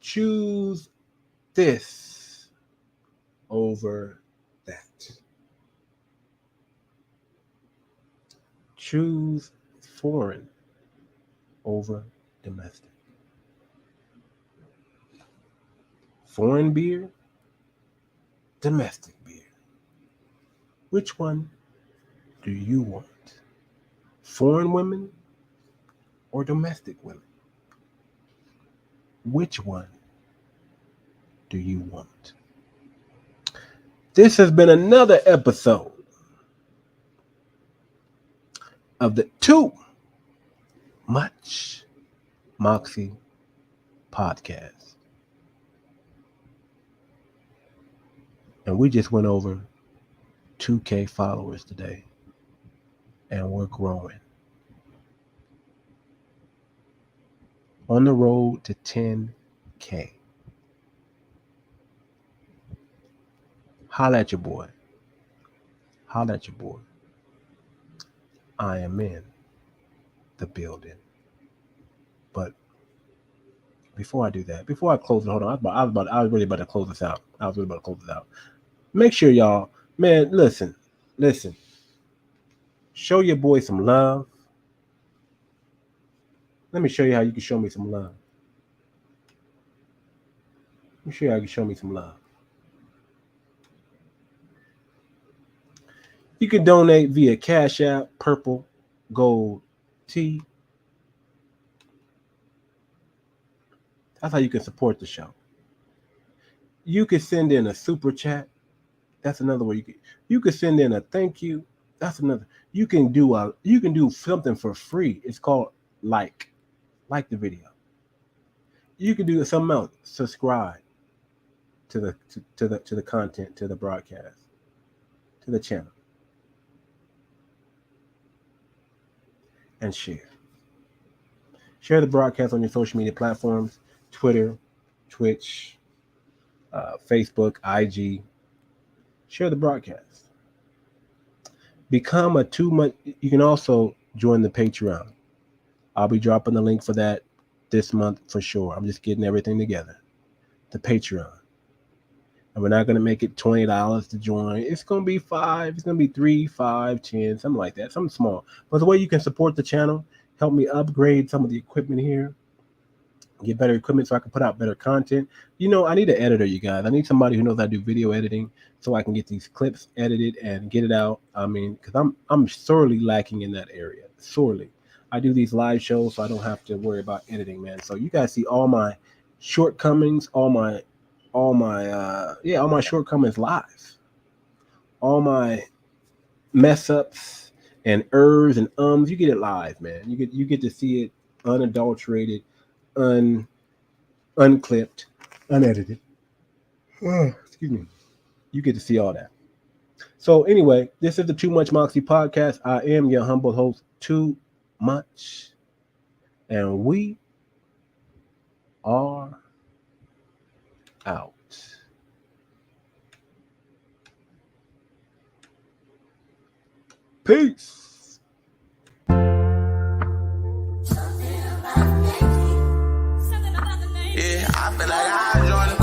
Choose this over that. Choose foreign over domestic. Foreign beer, domestic beer. Which one do you want? Foreign women or domestic women? Which one do you want? This has been another episode of the Too Much Moxie podcast. And we just went over 2K followers today. And we're growing. On the road to 10K. Holla at your boy. Holla at your boy. I am in the building. But before I do that, before I close it, hold on. I was really about to close this out. Make sure y'all, man, listen. Show your boy some love. Let me show you how you can show me some love. Let me show you how you can show me some love. You can donate via Cash App, Purple, Gold, T. That's how you can support the show. You can send in a super chat. That's another way you can send in a thank you. That's another. You can do something for free. It's called like the video. You can do something else. Subscribe to the content, to the broadcast, to the channel, and share. Share the broadcast on your social media platforms: Twitter, Twitch, Facebook, IG. Share the broadcast. Become a 2 month. You can also join the Patreon. I'll be dropping the link for that this month for sure. I'm just getting everything together. The Patreon. And we're not going to make it $20 to join. It's going to be $5. It's going to be $3, $5, $10, something like that. Something small. But the way you can support the channel, help me upgrade some of the equipment here. Get better equipment so I can put out better content. I need an editor, you guys. I need somebody who knows how to do video editing so I can get these clips edited and get it out. I mean, because I'm sorely lacking in that area. Sorely. I do these live shows, so I don't have to worry about editing, man. So you guys see all my shortcomings, all my shortcomings live. All my mess ups and errs and ums, you get it live, man. You get to see it unadulterated, unclipped, unedited. Excuse me. You get to see all that. So anyway, this is the Too Much Moxie podcast. I am your humble host, Too Much, and we are out. Peace. Yeah, I feel like I joined the